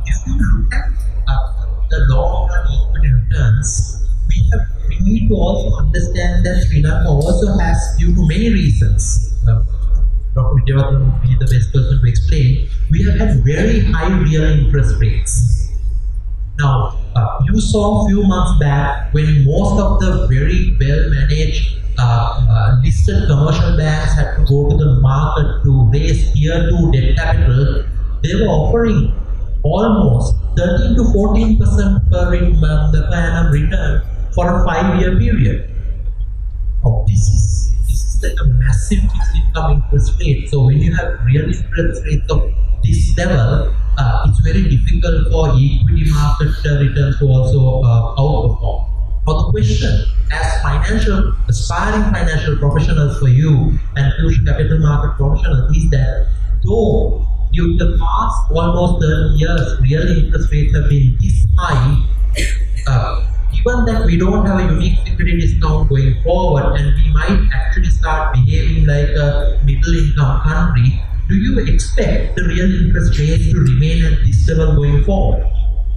if you look at the long-run equity returns, we need to also understand that Sri Lanka also has, due to many reasons, Dr. Wijewardene would be the best person to explain, we have had very high real interest rates. Now, you saw a few months back when most of the very well-managed listed commercial banks had to go to the market to raise tier 2 debt capital, they were offering almost 13 to 14% per annum return for a 5-year period. Oh, this is like a massive fixed income interest rate. So when you have real interest rates of this level, it's very difficult for equity market returns to also outperform. Now the question, as aspiring financial professionals for you and future capital market professionals, is that though during the past almost 30 years, real interest rates have been this high, given that we don't have a unique security discount going forward and we might actually start behaving like a middle income country, do you expect the real interest rates to remain at this level going forward?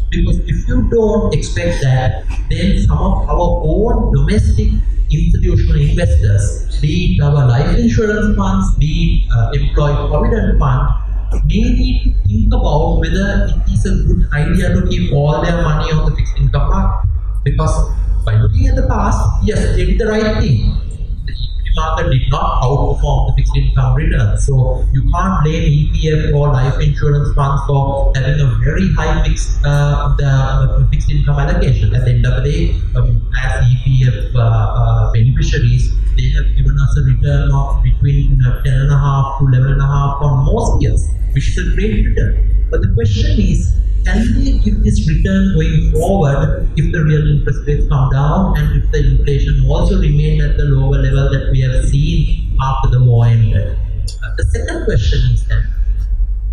Because if you don't expect that, then some of our own domestic institutional investors, be it our life insurance funds, be it employee provident fund, may need to think about whether it is a good idea to keep all their money on the fixed income market. Because by looking at the past, yes, they did the right thing. The equity market did not outperform the fixed income return. So you can't blame ETF or life insurance funds for having a very high fixed income allocation. At the end of the day, as ETF beneficiaries, they have given us a return of between 10.5 to 11.5 on most years, which is a great return. But the question is, can we give this return going forward if the real interest rates come down and if the inflation also remains at the lower level that we have seen after the war ended? The second question is that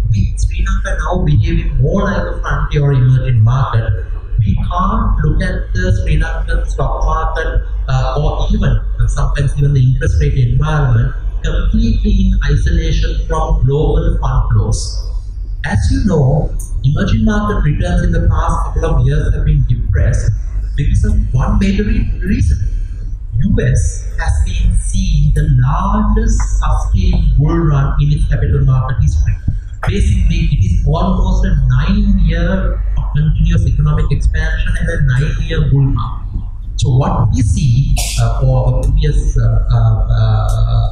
with Sri Lanka now behaving more like a frontier or emerging market, we can't look at the Sri Lankan stock market or even sometimes even the interest rate environment completely in isolation from global fund flows. As you know, emerging market returns in the past couple of years have been depressed because of one major reason. US has been seeing the largest sustained bull run in its capital market history. Basically, it is almost a 9-year of continuous economic expansion and a 9-year bull market. So what we see for our previous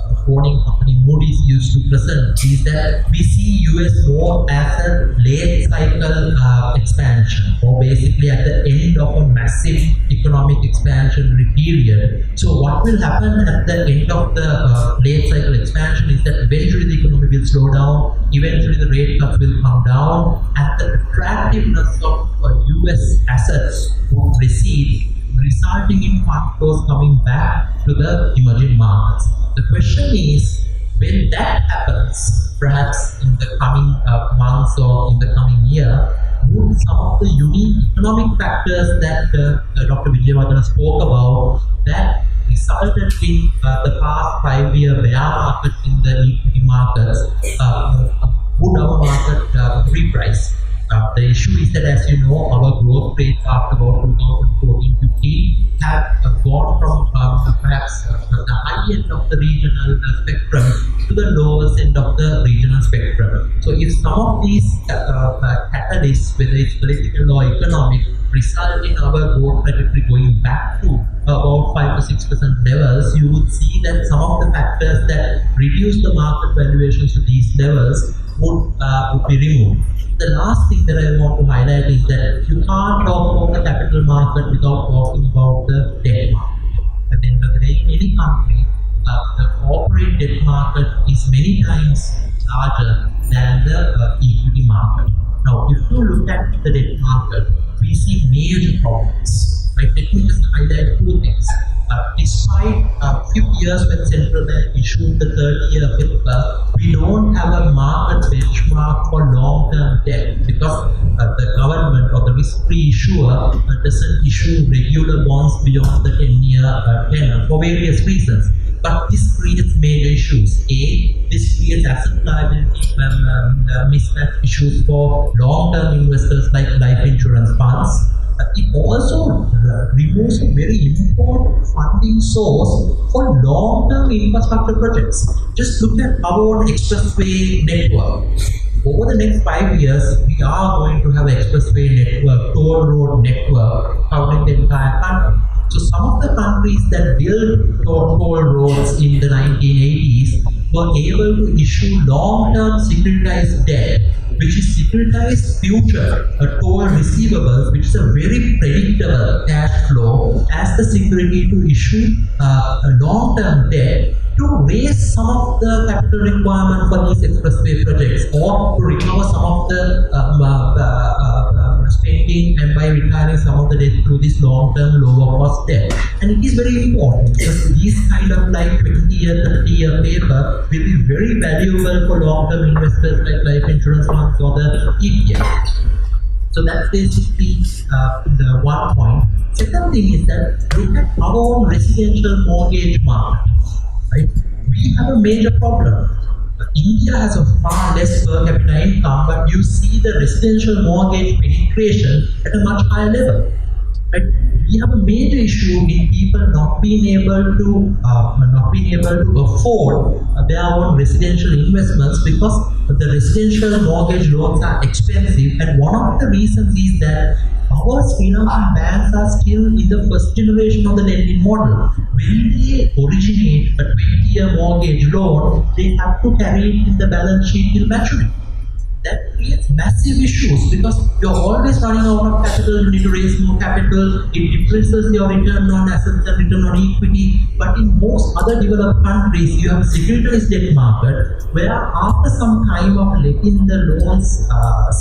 reporting company Moody's used to present is that we see US more as a late cycle expansion, or basically at the end of a massive economic expansionary period. So what will happen at the end of the late cycle expansion is that eventually the economy will slow down, eventually the rate cuts will come down, and the attractiveness of US assets would recede resulting in fund flows coming back to the emerging markets. The question is, when that happens, perhaps in the coming months or in the coming year, would some of the unique economic factors that Dr. Wijewardena spoke about that resulted in the past 5-year bear market in the equity markets, would our market reprice? The issue is that, as you know, our growth rates after about 2014-15 have gone from perhaps the high end of the regional spectrum to the lowest end of the regional spectrum. So if some of these catalysts, whether it's political or economic, result in our growth trajectory going back to about 5 to 6% levels, you would see that some of the factors that reduce the market valuations to these levels would be removed. The last thing that I want to highlight is that you can't talk about the capital market without talking about the debt market. At the end of the day, in any country, the corporate debt market is many times larger than the equity market. Now, if you look at the debt market, we see major problems. Right? Let me just highlight 2 things. Despite a few years when central bank issued the 30-year paper, we don't have a market benchmark for long-term debt because the government or the risk-free issuer doesn't issue regular bonds beyond the 10-year tenor for various reasons. But this creates major issues. A, this creates asset liability mismatch issues for long-term investors like life insurance funds. It also removes a very important funding source for long-term infrastructure projects. Just look at our own expressway network. Over the next 5 years, we are going to have an expressway network, toll road network covering the entire country. So some of the countries that built toll roads in the 1980s were able to issue long-term securitized debt, which is securitized future toll receivables, which is a very predictable cash flow as the security to issue a long-term debt to raise some of the capital requirement for these expressway projects or to recover some of the spending and by retiring some of the debt through this long-term lower cost debt. And it is very important because these kind of like 20-year, 30-year paper will be very valuable for long-term investors like life insurance funds or the ETF. So that's basically the one point. Second thing is that look at our own residential mortgage market. Right? We have a major problem. India has a far less per capita income, but you see the residential mortgage penetration at a much higher level. Right? We have a major issue in people not being able to afford their own residential investments because the residential mortgage loans are expensive, and one of the reasons is that our Sri Lankan banks are still in the first generation of the lending model. When they originate a 20-year mortgage loan, they have to carry it in the balance sheet till maturity. That creates massive issues because you're always running out of capital, you need to raise more capital, it depresses your return on assets and return on equity. But in most other developed countries, you have a securitized debt market where after some time of letting the loans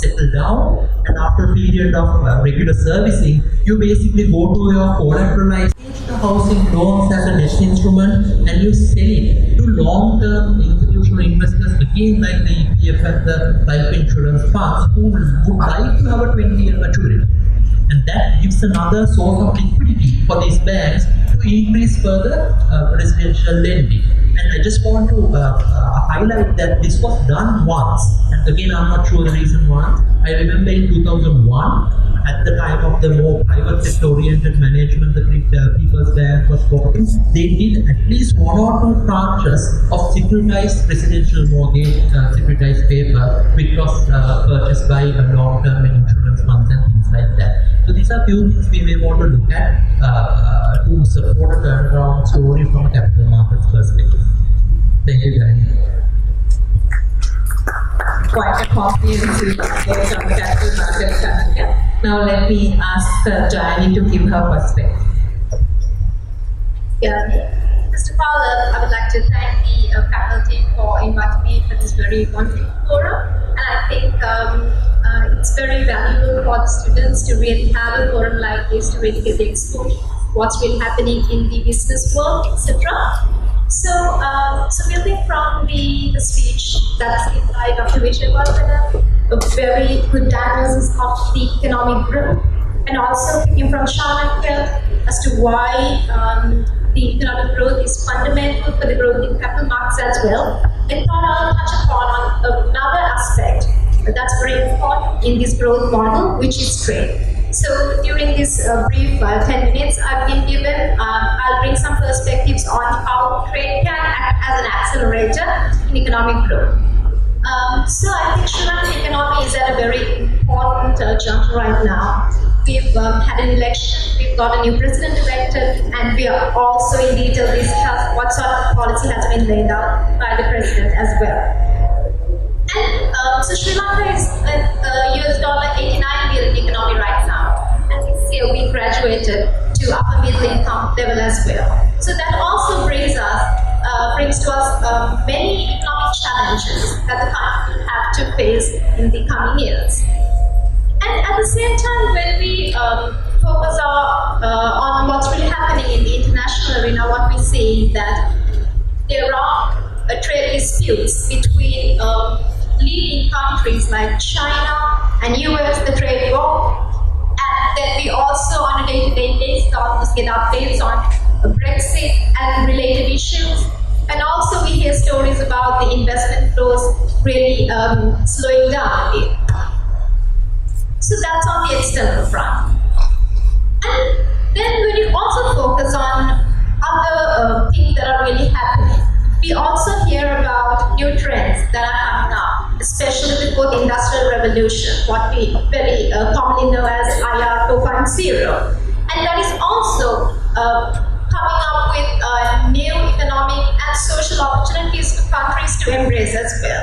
settle down and after a period of regular servicing, you basically go to your collateralized the housing loans as a debt instrument and you sell it to long-term institutional investors again like the ETF and the life insurance funds who would like to have a 20-year maturity. And that gives another source of liquidity for these banks to increase further residential lending. And I just want to highlight that this was done once. And again, I'm not sure the reason why. I remember in 2001, at the time of the more private sector-oriented management, the People's Bank was working, they did at least 1 or 2 tranches of securitized residential mortgage, securitized paper, which was purchased by long-term insurance funds and things like that. So these are few things we may want to look at to support a turnaround story from a capital markets perspective. Thank you, guys. Quite a comprehensive approach on the capital market, Chanakya. Now let me ask Jayani to give her perspective. Yeah. First of all, I would like to thank the faculty for inviting me for this very wonderful forum. And I think it's very valuable for the students to really have a forum like this to really get the exposure what's really happening in the business world, etc. So building from the speech that's given by Dr. Vijayawardena, a very good diagnosis of the economic growth, and also picking from Chanakya as to why the economic growth is fundamental for the growth in capital markets as well. I thought I'll touch upon another aspect that's very important in this growth model, which is trade. So during this brief 10 minutes I've been given, I'll bring some perspectives on how trade can act as an accelerator in economic growth. So I think Sri Lankan economy is at a very important juncture right now. We've had an election, we've got a new president elected, and we are also in detail discuss what sort of policy has been laid out by the president as well. And so Sri Lanka is US dollar 89 billion economy right now, and this year we graduated to upper middle income level as well. So that also brings to us many economic challenges that the country will have to face in the coming years. And at the same time, when we focus on what's really happening in the international arena, what we see is that there are trade disputes between leading countries like China and US, the trade war, and then we also on a day-to-day basis get updates on Brexit and related issues. And also we hear stories about the investment flows really slowing down a bit. So that's on the external front. And then when you also focus on other things that are really happening, we also hear about new trends that are coming up, especially with the industrial revolution, what we very commonly know as IR 4.0. And that is also coming up with new economic and social opportunities for countries to embrace as well.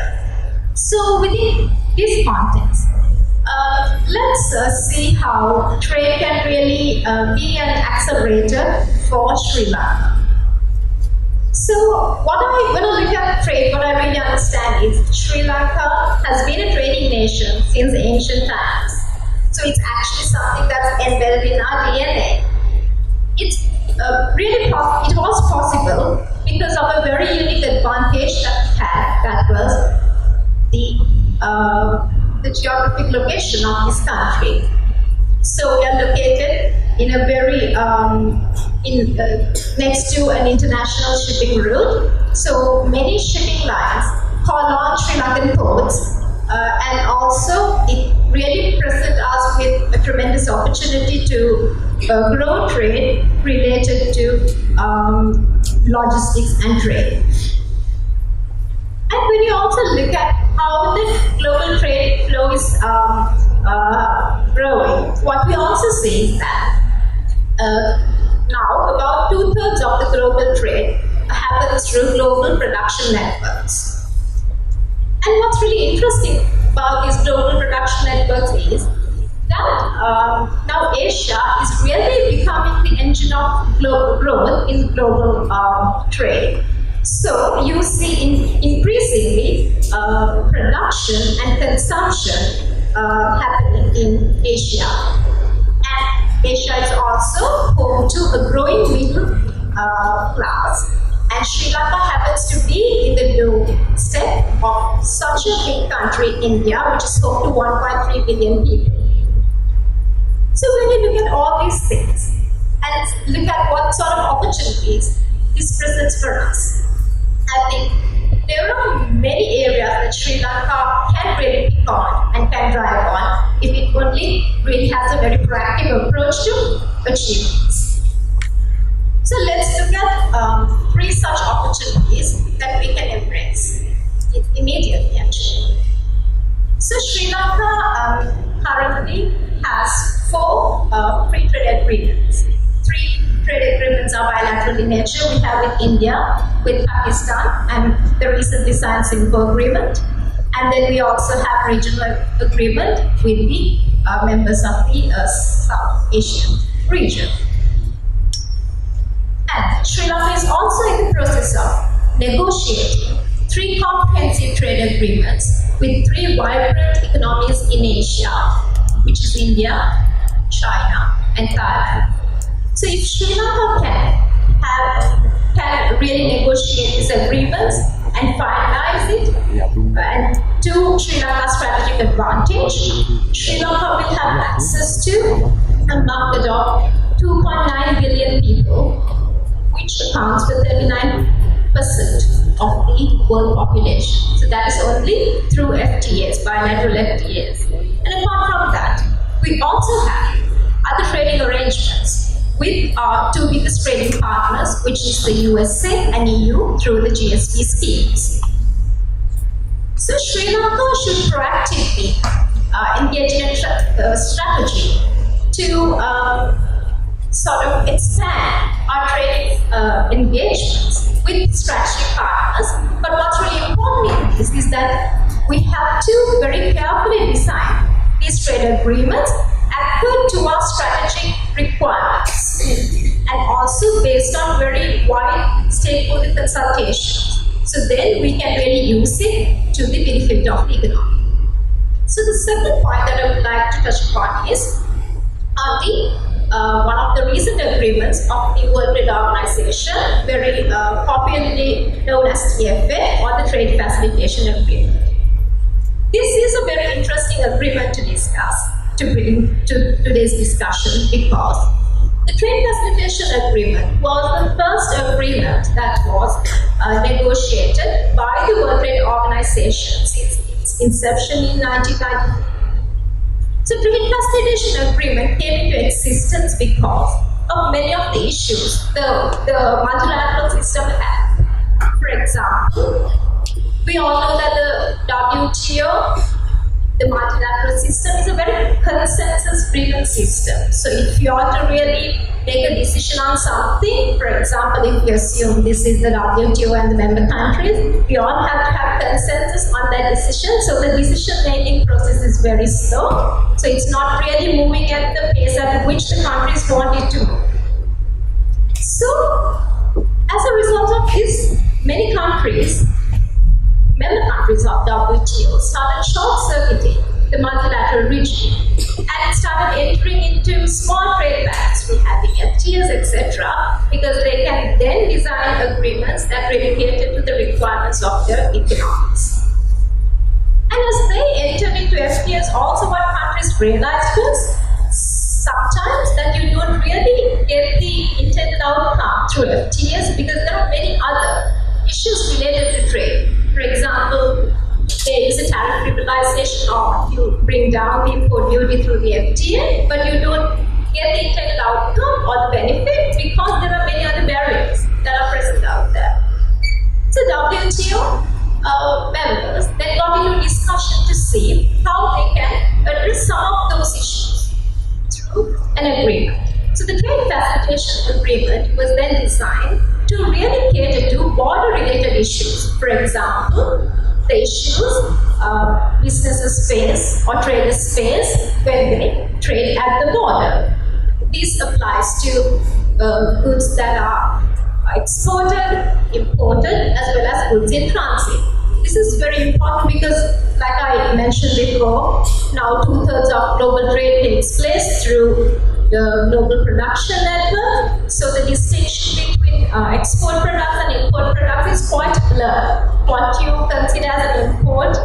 So within this context, let's see how trade can really be an accelerator for Sri Lanka. So when I look at trade, what I really understand is Sri Lanka has been a trading nation since ancient times. So it's actually something that's embedded in our DNA. It's it was possible because of a very unique advantage that we had, that was the geographic location of this country. So we are located in a very next to an international shipping route. So many shipping lines call on Sri Lankan ports, and also it really presents us with a tremendous opportunity to grow trade related to logistics and trade. And when you also look at how the global trade flow is growing, what we also see is that now about 2/3 of the global trade happens through global production networks. And what's really interesting about these global production networks is that now Asia is really becoming the engine of global growth in global trade. So you see increasingly production and consumption happening in Asia. And Asia is also home to a growing middle class. And Sri Lanka happens to be in the doorstep of such a big country, India, which is home to 1.3 billion people. So when you look at all these things and look at what sort of opportunities this presents for us, I think there are many areas that Sri Lanka can really pick on and can drive on if it only really has a very proactive approach to achieve this. So let's look at 3 such opportunities that we can embrace immediately, actually. So Sri Lanka currently has 4 free trade agreements. 3 trade agreements are bilateral in nature. We have with India, with Pakistan, and the recently signed Singapore agreement. And then we also have regional agreement with the members of the South Asian region. And Sri Lanka is also in the process of negotiating 3 comprehensive trade agreements with 3 vibrant economies in Asia, which is India, China, and Thailand. So if Sri Lanka can really negotiate these agreements and finalize it, and to Sri Lanka's strategic advantage, Sri Lanka will have access to a market of 2.9 billion people, which accounts for 39% of the world population. So that is only through FTAs, bilateral FTAs. And apart from that, we also have other trading arrangements with our two biggest trading partners, which is the USA and EU through the GSP schemes. So Sri Lanka should proactively engage in a strategy to sort of expand our trading engagements with strategic partners. But what's really important in this is that we have to very carefully design these trade agreements according to our strategic requirements and also based on very wide stakeholder consultations. So then we can really use it to the benefit of the economy. So the second point that I would like to touch upon is one of the recent agreements of the World Trade Organization, very popularly known as TFA, or the Trade Facilitation Agreement. This is a very interesting agreement to discuss, to bring to today's discussion, because the Trade Facilitation Agreement was the first agreement that was negotiated by the World Trade Organization since its inception in 1990. So Trade Facilitation Agreement came into existence because of many of the issues the multilateral system had. For example, we all know that the WTO, the multilateral system, is a very consensus-driven system. So if you are to really make a decision on something, for example, if we assume this is the WTO and the member countries, we all have to have consensus on that decision. So the decision-making process is very slow. So it's not really moving at the pace at which the countries want it to move. So as a result of this, many countries, member countries of WTO, started short-circuiting the multilateral regime and started entering into small trade pacts with having FTAs, etc., because they can then design agreements that really cater to the requirements of their economies. And as they entered into FTAs, also what countries realized was sometimes that you don't really get the intended outcome through FTAs because there are many other issues related to trade. For example, there is a tariff liberalization, or you bring down the import duty through the FTA, but you don't get the intended outcome or the benefit because there are many other barriers that are present out there. So WTO members then got into discussion to see how they can address some of those issues through an agreement. So the Trade Facilitation Agreement was then designed to really cater to border-related issues. For example, the issues businesses face or traders face when they trade at the border. This applies to goods that are exported, imported, as well as goods in transit. This is very important because, like I mentioned before, now 2/3 of global trade takes place through the global production network. So the distinction between export products and import products is quite blurred. What you consider as an import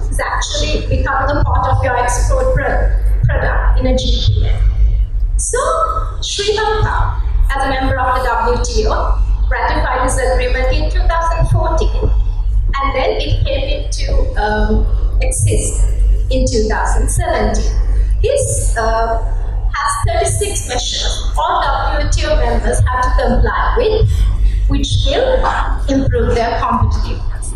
is actually becoming a part of your export product in a GPN. So Sri Lanka, as a member of the WTO, ratified this agreement in 2014, and then it came into existence in 2017. This has 36 measures all WTO members have to comply with, which will improve their competitiveness.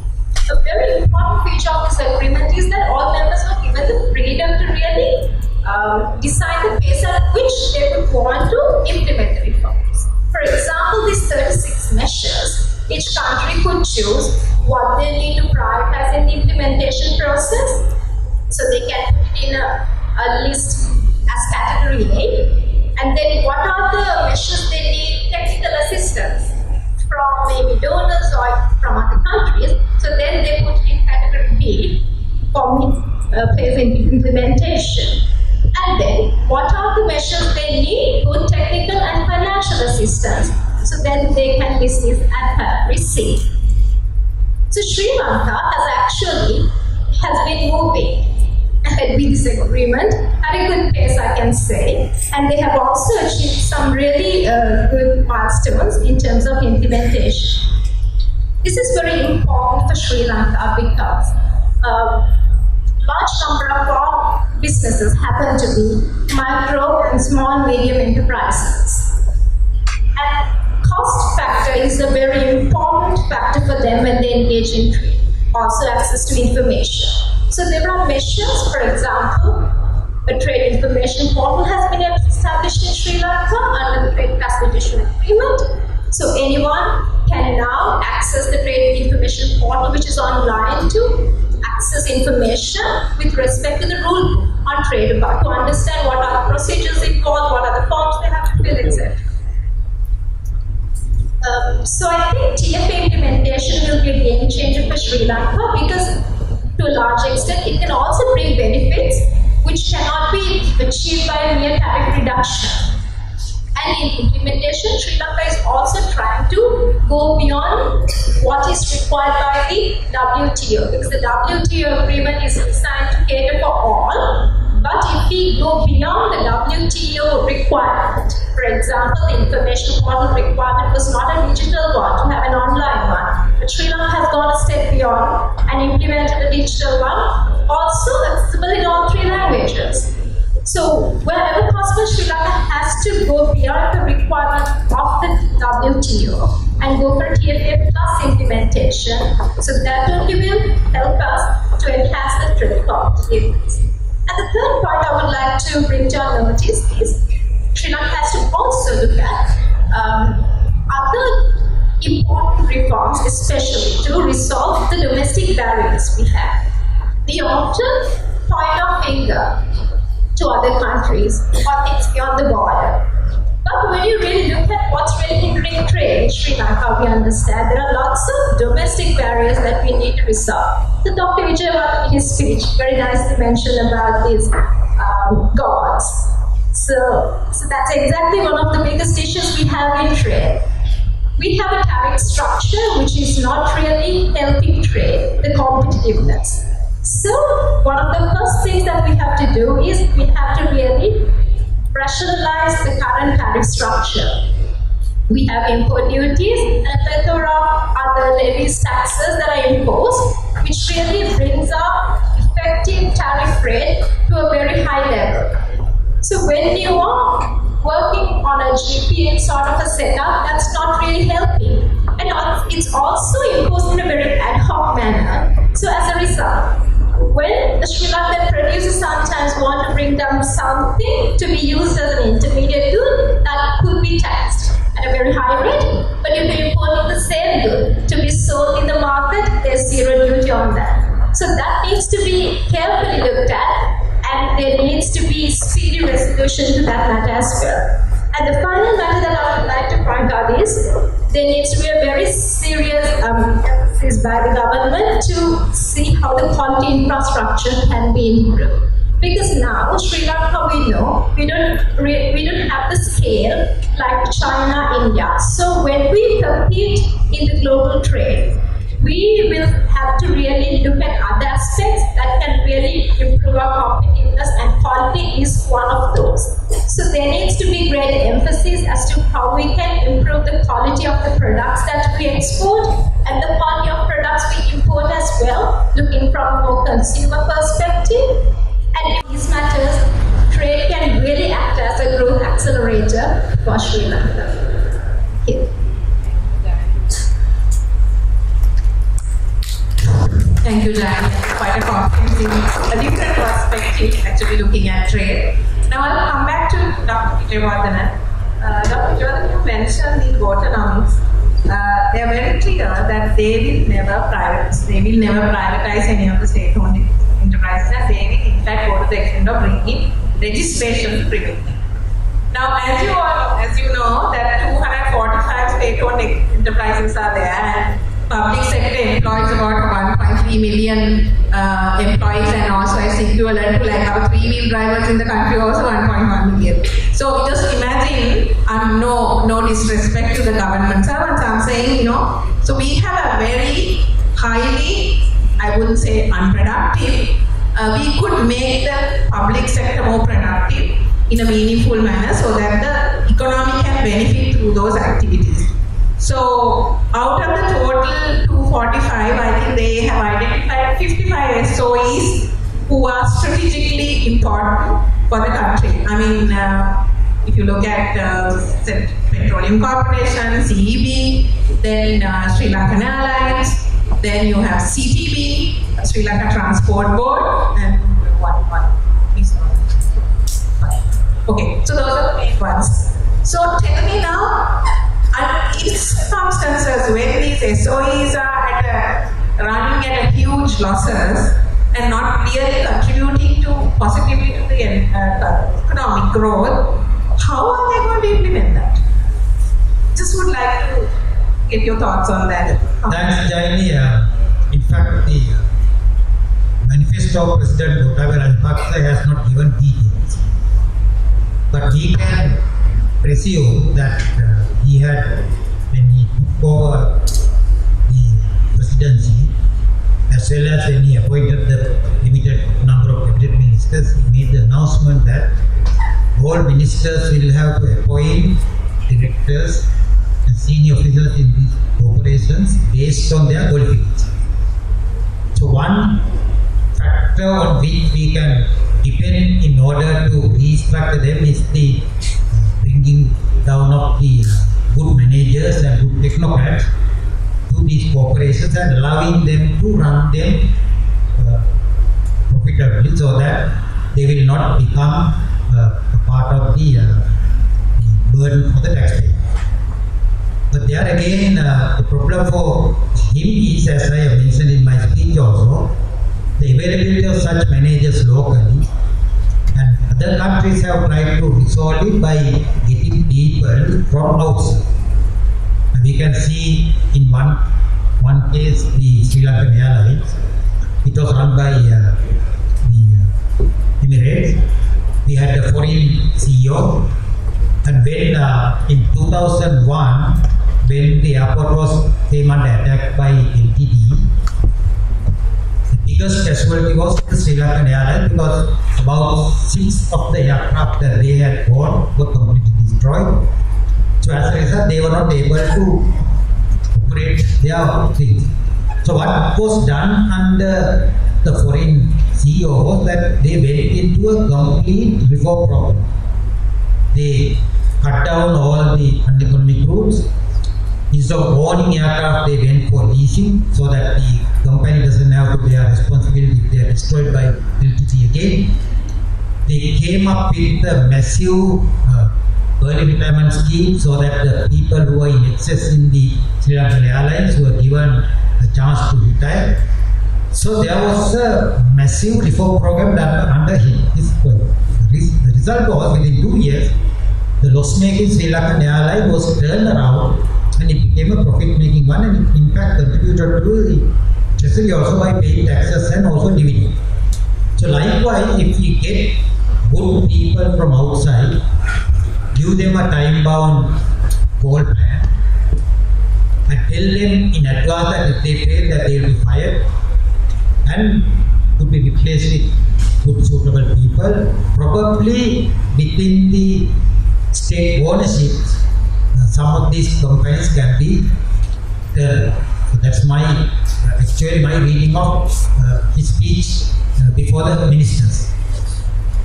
A very important feature of this agreement is that all members were given the freedom to really decide the pace at which they would want to implement the reforms. For example, these 36 measures, each country could choose what they need to prioritize in the implementation process. So they can put it in a list as category A, and then what are the measures they need technical assistance from maybe donors or from other countries. So then they put in category B for phase implementation. And then what are the measures they need, both technical and financial have received. So Sri Lanka has been moving ahead with this agreement at a good pace, I can say, and they have also achieved some really good milestones in terms of implementation. This is very important for Sri Lanka because large number of our businesses happen to be micro and small medium enterprises. And cost factor is a very important factor for them when they engage in trade. Also access to information. So there are measures, for example, a trade information portal has been established in Sri Lanka under the Trade Facilitation Agreement. So anyone can now access the trade information portal, which is online, to access information with respect to the rule book on trade, about to understand what are the procedures involved, what are the forms they have to fill, etc. So I think TFA implementation will be a game changer for Sri Lanka because to a large extent it can also bring benefits which cannot be achieved by a mere tariff reduction. And in implementation, Sri Lanka is also trying to go beyond what is required by the WTO, because the WTO agreement is designed to cater for all. But if we go beyond the WTO requirement, for example, the information portal requirement was not a digital one, to have an online one. But Sri Lanka has gone a step beyond and implemented a digital one, also accessible in all 3 languages. So wherever possible, Sri Lanka has to go beyond the requirement of the WTO and go for TFA plus implementation. So that only will help us to enhance the trade competitiveness. And the third point I would like to bring to our notice is Sri Lanka has to also look at other important reforms, especially to resolve the domestic barriers we have. We often point our finger to other countries or things beyond the border. But when you really look at what's really hindering trade in Sri Lanka, we understand there are lots of domestic barriers that we need to resolve. So Dr. Wijewardene in his speech very nicely mentioned about these gods. So that's exactly one of the biggest issues we have in trade. We have a tariff structure which is not really helping trade, the competitiveness. So one of the first things that we have to do is we have to really rationalize the current tariff structure. We have import duties and a plethora of other levies, taxes that are imposed, which really brings our effective tariff rate to a very high level. So when you are working on a GPM sort of a setup, that's not really helping. And it's also imposed in a very ad hoc manner. So as a result, when the Sri Lankan producers sometimes want to bring down something to be used as an intermediate good, that could be taxed at a very high rate. But if you're importing the same good to be sold in the market, there's zero duty on that. So that needs to be carefully looked at, and there needs to be speedy resolution to that matter as well. And the final matter that I would like to point out is there needs to be a very serious emphasis by the government to see how the quality infrastructure can be improved. Because now, Sri Lanka, we know, we don't have the scale like China, India. So when we compete in the global trade, we will have to really look at other aspects that can really improve our competitiveness, and quality is one of those. So there needs to be great emphasis as to how we can improve the quality of the products that we export and the quality of products we import as well, looking from a more consumer perspective. And in these matters, trade can really act as a growth accelerator for Sri Lanka. Thank you. Thank you, Jan. Quite a comprehensive, a different perspective actually looking at trade. Now I'll come back to Dr. Wijewardene. Dr. Wijewardene, you mentioned the autonomics. They are very clear that they will never privatize any of the state-owned enterprises, and they will in fact go to the extent of bringing registration to prevent them. Now, as you know, that 245 state-owned enterprises are there, and public sector employs about 1.3 3 million employees, and also as equivalent to like our 3-wheel drivers in the country also 1.1 million. So just imagine, no disrespect to the government servants, I'm saying, so we have a very highly, I wouldn't say unproductive, we could make the public sector more productive in a meaningful manner so that the economy can benefit through those activities. So out of the total 245, I think they have identified 55 SOEs who are strategically important for the country. I mean, if you look at Petroleum Corporation, CEB, then Sri Lankan Airlines, then you have CTB, Sri Lanka Transport Board, and one is not. Okay, so those are the main ones. So tell me now, in circumstances when these SOEs are running at a huge losses and not really contributing positively to the economic growth, how are they going to implement that? Just would like to get your thoughts on that. Thanks, Jaini. In fact, the manifesto of President Gotabaya Rajapaksa has not given details. But we can presume that he had, when he took over the presidency, as well as when he appointed the limited number of cabinet ministers, he made the announcement that all ministers will have to appoint directors and senior officers in these corporations based on their qualifications. So one factor on which we can depend in order to restructure them is the bringing down of the good managers and good technocrats to these corporations and allowing them to run them profitably so that they will not become a part of the burden for the taxpayer. But there again, the problem for him is, as I have mentioned in my speech also, the availability of such managers locally, and other countries have tried to resolve it by getting people from outside. And we can see in one case, the Sri Lankan Airlines, it was run by the Emirates. We had a foreign CEO, and when in 2001, when the airport came under attack by LTTE, the biggest casualty was the Sri Lankan Airlines because about 6 of the aircraft that they had bought were completely destroyed. So as a result, they were not able to operate their things. So what was done under the foreign CEO was that they went into a complete reform program. They cut down all the uneconomic routes. Instead of owning aircraft, they went for leasing so that the company doesn't have to bear responsibility if they are destroyed by LTT again. They came up with a massive early retirement scheme so that the people who are in excess in the Sri Lankan Airlines were given a chance to retire. So there was a massive reform program done under him. The result was within 2 years, the loss-making Sri Lankan Airline was turned around and it became a profit-making one, and it in fact contributed to the treasury also by paying taxes and also dividend. So likewise, if we get good people from outside, give them a time-bound goal plan, and tell them in advance that if they fail, that they will be fired and could be replaced with good suitable people, probably within the state ownership, some of these companies can be turned. So that's actually my reading of his speech before the ministers.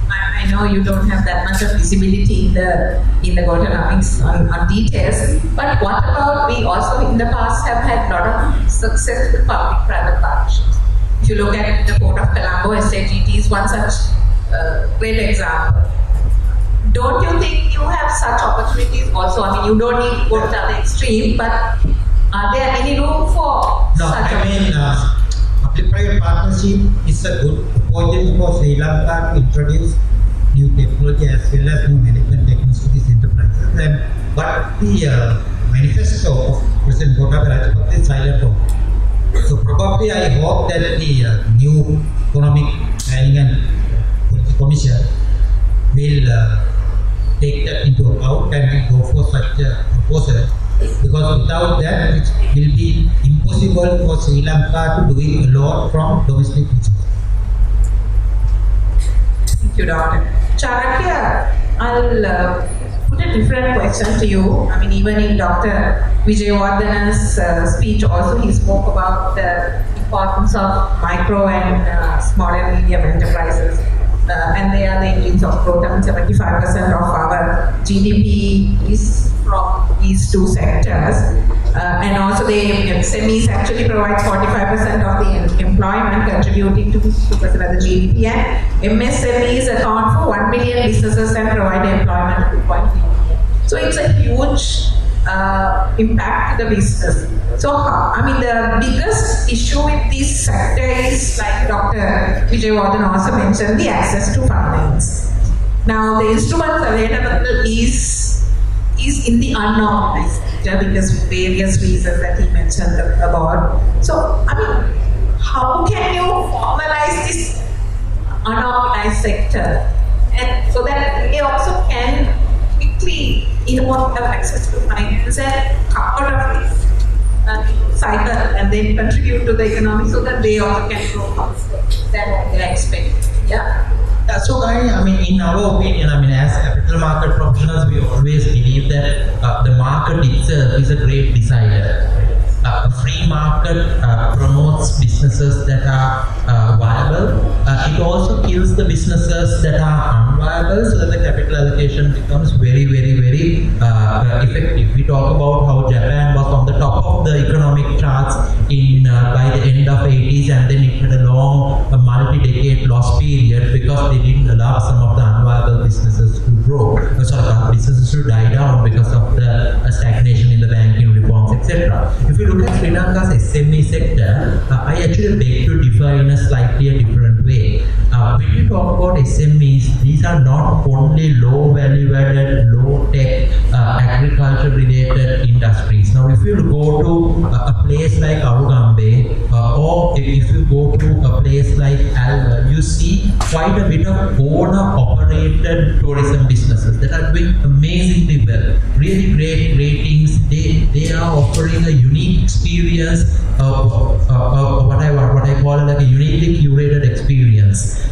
I know you don't have that much of visibility in the Gotanomics on details, but what about, we also in the past have had a lot of successful public-private partnerships. If you look at the Port of Colombo, SAGT is one such great example. Don't you think you have such opportunities also? I mean, you don't need to go to the other extreme, but are there any room for such public-private partnership is a good opportunity for Sri Lanka to introduce new technology as well as new management techniques to these enterprises. And but the manifesto of President Gotabaya Rajapaksa is silent on. So probably way, I hope that the new Economic Planning and Policy Commission will take that into account and will go for such a proposal, because without that it will be impossible for Sri Lanka to do it alone from domestic resources. Thank you, Doctor. Chanakya, I'll put a different question to you. I mean, even in Dr. Wijewardhana's speech also, he spoke about the importance of micro and small and medium enterprises. And they are the engines of growth. I mean, 75% of our GDP is from these two sectors. And also the SMEs actually provide 45% of the employment, contributing to 2% of the GDP. And MSMEs account for 1 million businesses and provide employment to 2.3 million. So it's a huge impact to the business. So, I mean, the biggest issue with this sector is, like Dr. Wijewardhana also mentioned, the access to finance. Now, the instruments available is in the unorganized sector because of various reasons that he mentioned about. So, I mean, how can you formalize this unorganized sector, and so that they also can quickly have access to finance and come out of this cycle and then contribute to the economy so that they also can grow faster than what they are expecting. Yeah. So, I mean, in our opinion, I mean, as capital market professionals, we always believe that the market itself is a great decider. A free market promotes businesses that are viable. It also kills the businesses that are unviable, so that the capital allocation becomes very, very, very effective. We talk about how Japan was on the top of the economic charts by the end of 80s, and then it had a long multi-decade loss period because they didn't allow some of the unviable businesses to grow. Businesses to die down because of the stagnation in the banking reforms, etc. If you look at Sri Lanka's SME sector, I actually beg to differ in a slightly different way. When you talk about SMEs, these are not only low value added, low tech, agriculture related industries. Now, if you go to a place like Arugambe, or if you go to a place like Alva, you see quite a bit of owner operated tourism businesses that are doing amazingly well. Really great ratings. They are offering a unique experience, what I call like a uniquely curated experience.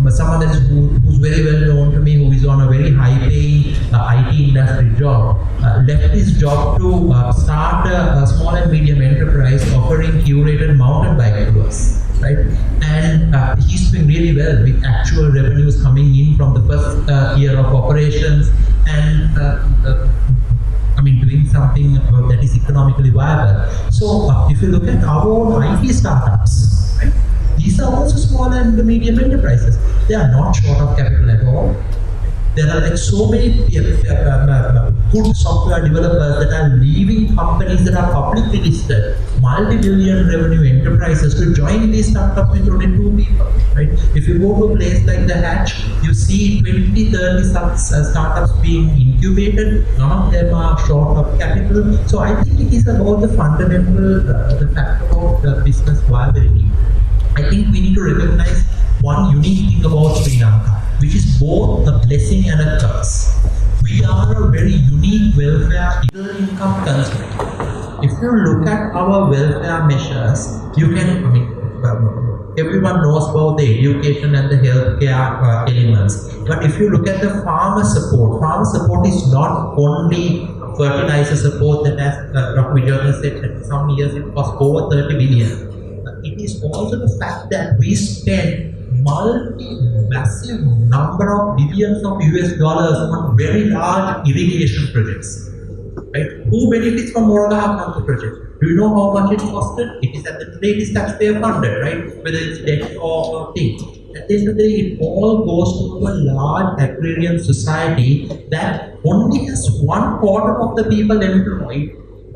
Someone who's very well known to me, who is on a very high-paying IT industry job, left his job to start a small and medium enterprise offering curated mountain bike tours. Right, and he's doing really well with actual revenues coming in from the first year of operations, and I mean, doing something that is economically viable. So, if you look at our own IT startups, right, these are also small and medium enterprises. They are not short of capital at all. There are like so many good software developers that are leaving companies that are publicly listed, multi-billion revenue enterprises, to join these startups with only 2 people. Right? If you go to a place like the Hatch, you see 20-30 startups being incubated. None of them are short of capital. So I think it is about the fundamental, the factor of the business viability. I think we need to recognize one unique thing about Sri Lanka, which is both a blessing and a curse. We are a very unique welfare middle income country. If you look at our welfare measures, you can, everyone knows about the education and the healthcare elements. But if you look at the farmer support is not only fertilizer support that, as Dr. Wijewardhana said, that some years it was over 30 billion. It is also the fact that we spend massive number of billions of US dollars on very large irrigation projects. Right? Who benefits from Moragaha project? Do you know how much it costed? It is at the rate is taxpayer funded, right? Whether it's debt or things. At the end of the day, it all goes to a large agrarian society that only has 1/4 of the people employed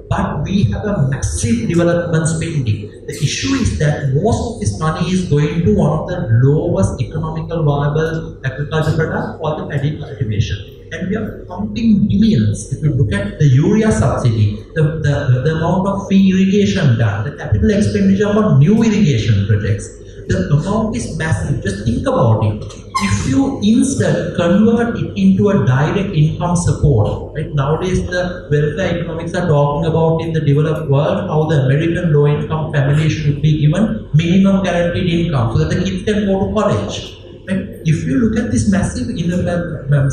but we have a massive development spending. The issue is that most of this money is going to one of the lowest economical viable agriculture product called the paddy cultivation. And we are pumping billions. If you look at the urea subsidy, the amount of free irrigation done, the capital expenditure for new irrigation projects, the amount is massive. Just think about it. If you instead convert it into a direct income support, right? Nowadays the welfare economics are talking about in the developed world how the American low-income family should be given minimum guaranteed income so that the kids can go to college. Right? If you look at this massive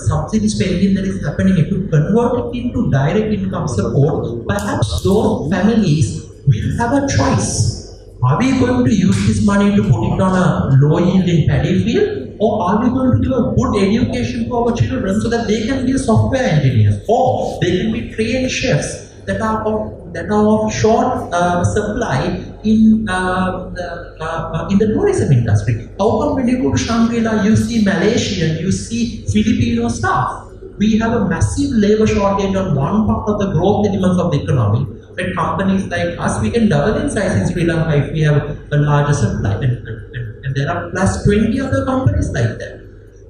subsidy spending that is happening, if you convert it into direct income support, perhaps those families will have a choice. Are we going to use this money to put it on a low-yielding paddy field, or are we going to give a good education to our children so that they can be software engineers, or they can be trained chefs that are of short supply in the tourism industry? How come when you go to Shangri-La, you see Malaysian, you see Filipino staff? We have a massive labor shortage on one part of the growth elements of the economy. When companies like us, we can double in size in Sri Lanka if we have a larger supply, and there are plus 20 other companies like that.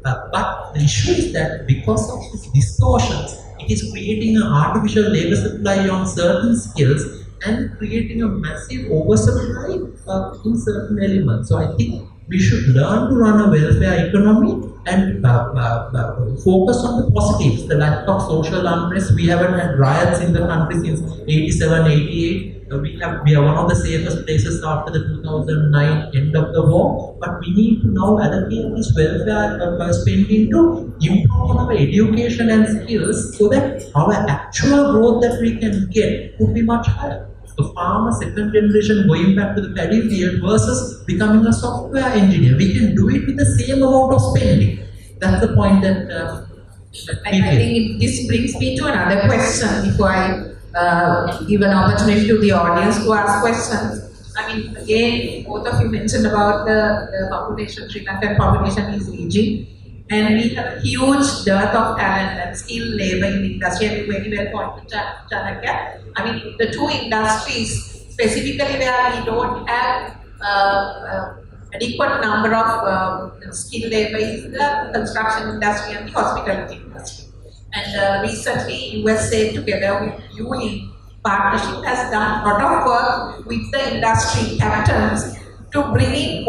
But the issue is that because of these distortions, it is creating an artificial labor supply on certain skills and creating a massive oversupply in certain elements. So I think we should learn to run a welfare economy and focus on the positives, the lack of social unrest. We haven't had riots in the country since 87, 88. We are one of the safest places after the 2009 end of the war, but we need to now allocate this welfare spending to improve our education and skills so that our actual growth that we can get would be much higher. A farmer, second generation, going back to the paddy field versus becoming a software engineer. We can do it with the same amount of spending. That's the point that I think this brings me to another question before I give an opportunity to the audience to ask questions. I mean, again, both of you mentioned about the population, Sri Lankan population is aging, and we have a huge dearth of talent and skilled labor in the industry, and you very well pointed Chanakya. I mean, the two industries specifically where we don't have adequate number of skilled labor is the construction industry and the hospitality industry. And recently, USA together with UNI partnership has done a lot of work with the industry captains to bring in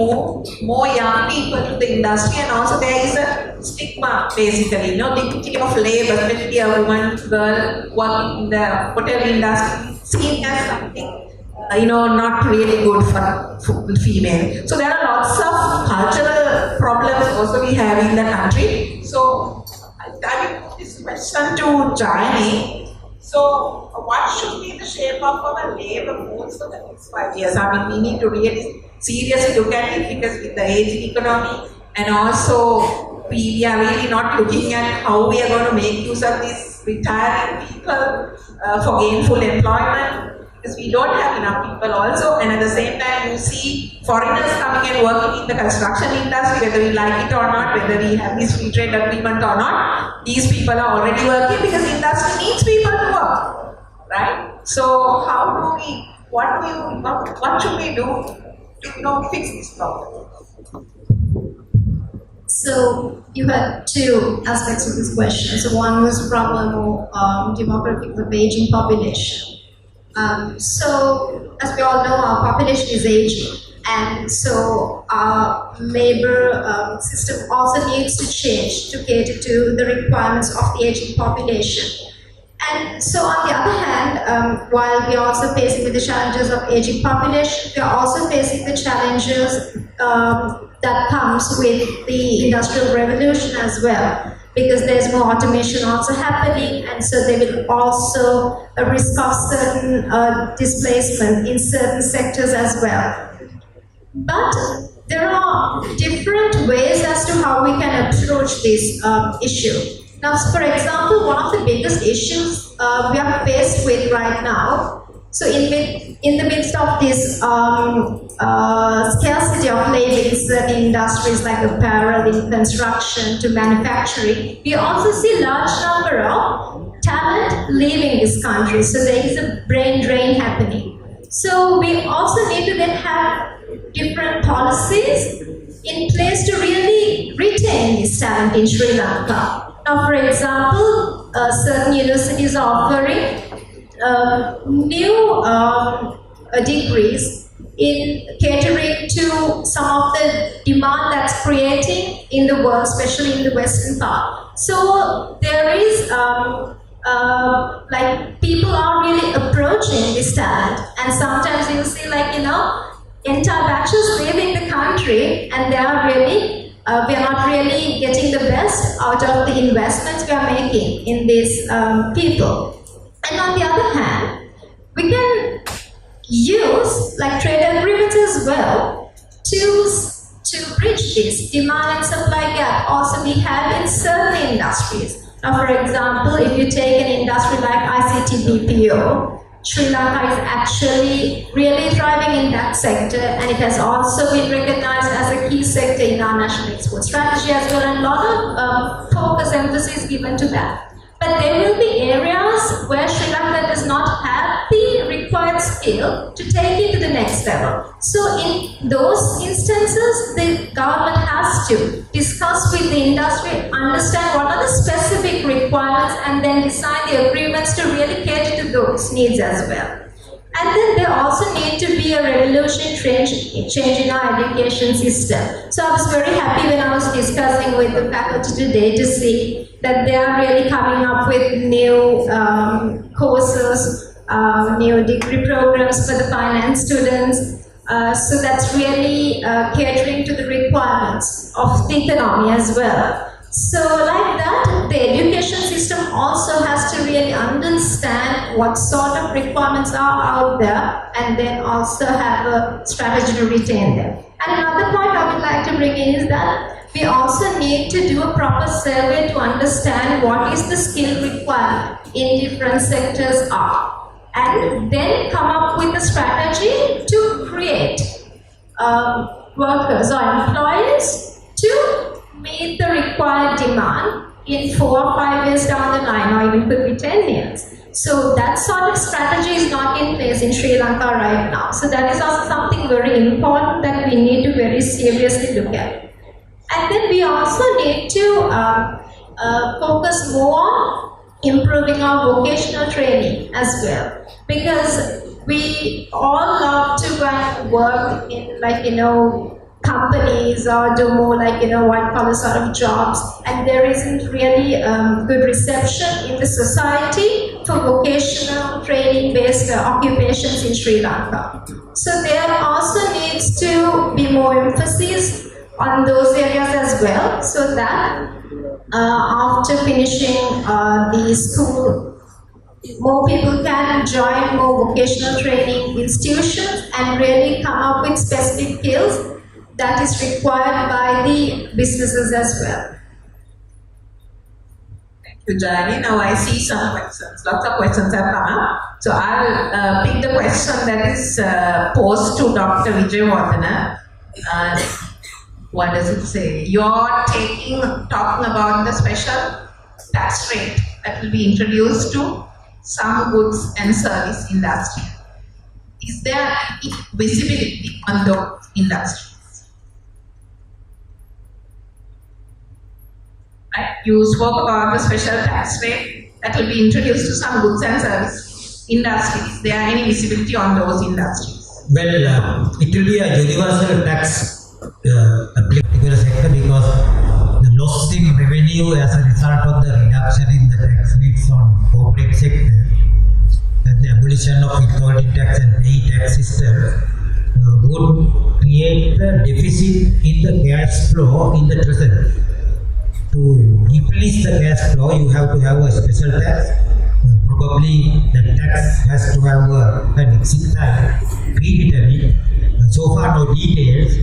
more young people to the industry, and also there is a stigma basically, dignity of labor, especially a woman, girl working in the hotel industry, seen as something not really good for female. So there are lots of cultural problems also we have in the country. So I will put this question to Jayani. So what should be the shape of our labor force for the next 5 years? I mean, we need to really seriously look at it because with the aging economy, and also we are really not looking at how we are going to make use of these retiring people for gainful employment, because we don't have enough people also, and at the same time you see foreigners coming and working in the construction industry, whether we like it or not, whether we have this free trade agreement or not, these people are already working because the industry needs people to work, right? So what should we do to fix this problem? So you had two aspects of this question. So one was the problem of demographics of aging population. So as we all know, our population is aging, and so our labor system also needs to change to cater to the requirements of the aging population. And so on the other hand, while we are also facing with the challenges of aging population, we are also facing the challenges that comes with the industrial revolution as well, because there's more automation also happening, and so there will also a risk of certain displacement in certain sectors as well. But there are different ways as to how we can approach this issue. Now, for example, one of the biggest issues we are faced with right now, so in the midst of this scarcity of labor in certain industries like apparel, in construction to manufacturing, we also see large number of talent leaving this country. So there is a brain drain happening. So we also need to then have different policies in place to really retain this talent in Sri Lanka. Now, for example, certain universities are offering new degrees in catering to some of the demand that's creating in the world, especially in the Western part. So there is like people are really approaching this talent, and sometimes you see entire batches leaving the country, and they are really we are not really getting the best out of the investments we are making in these people. And on the other hand, we can use like trade agreements as well to bridge this demand and supply gap. Also, we have in certain industries. Now, for example, if you take an industry like ICT BPO, Sri Lanka is actually really thriving in that sector, and it has also been recognized as a key sector in our national export strategy as well, and a lot of focus, emphasis given to that. But there will be areas where Sri Lanka does not have the required skill to take it to the next level. So in those instances, the government has to discuss with the industry, understand what are the specific requirements, and then design the agreements to really cater to those needs as well. And then there also need to be a revolutionary change in our education system. So I was very happy when I was discussing with the faculty today to see that they are really coming up with new courses, new degree programs for the finance students. So that's really catering to the requirements of the economy as well. So like that, the education system also has to really understand what sort of requirements are out there, and then also have a strategy to retain them. And another point I would like to bring in is that we also need to do a proper survey to understand what is the skill requirement in different sectors are, and then come up with a strategy to create workers or employees to meet the required demand in 4 or 5 years down the line, or even could be 10 years. So that sort of strategy is not in place in Sri Lanka right now. So that is also something very important that we need to very seriously look at. And then we also need to focus more on improving our vocational training as well, because we all love to go and work in companies or do more white collar sort of jobs, and there isn't really good reception in the society for vocational training based occupations in Sri Lanka. So there also needs to be more emphasis on those areas as well, so that after finishing the school, more people can join more vocational training institutions and really come up with specific skills that is required by the businesses as well. Thank you, Jani. Now I see some questions. Lots of questions have come up. So I'll pick the question that is posed to Dr. Wijewardena. What does it say? You're talking about the special tax rate that will be introduced to some goods and service industry. Is there visibility on those industries? Right? You spoke about the special tax rate that will be introduced to some goods and service industries. Is there any visibility on those industries? Well, it will be a universal tax applicable sector, because the loss in revenue as a result of the reduction in the tax rates on corporate sector and the abolition of withholding tax and pay tax system would create a deficit in the cash flow in the treasury. To replace the cash flow, you have to have a special tax. Probably the tax has to have an exit time predetermined. So far, no details.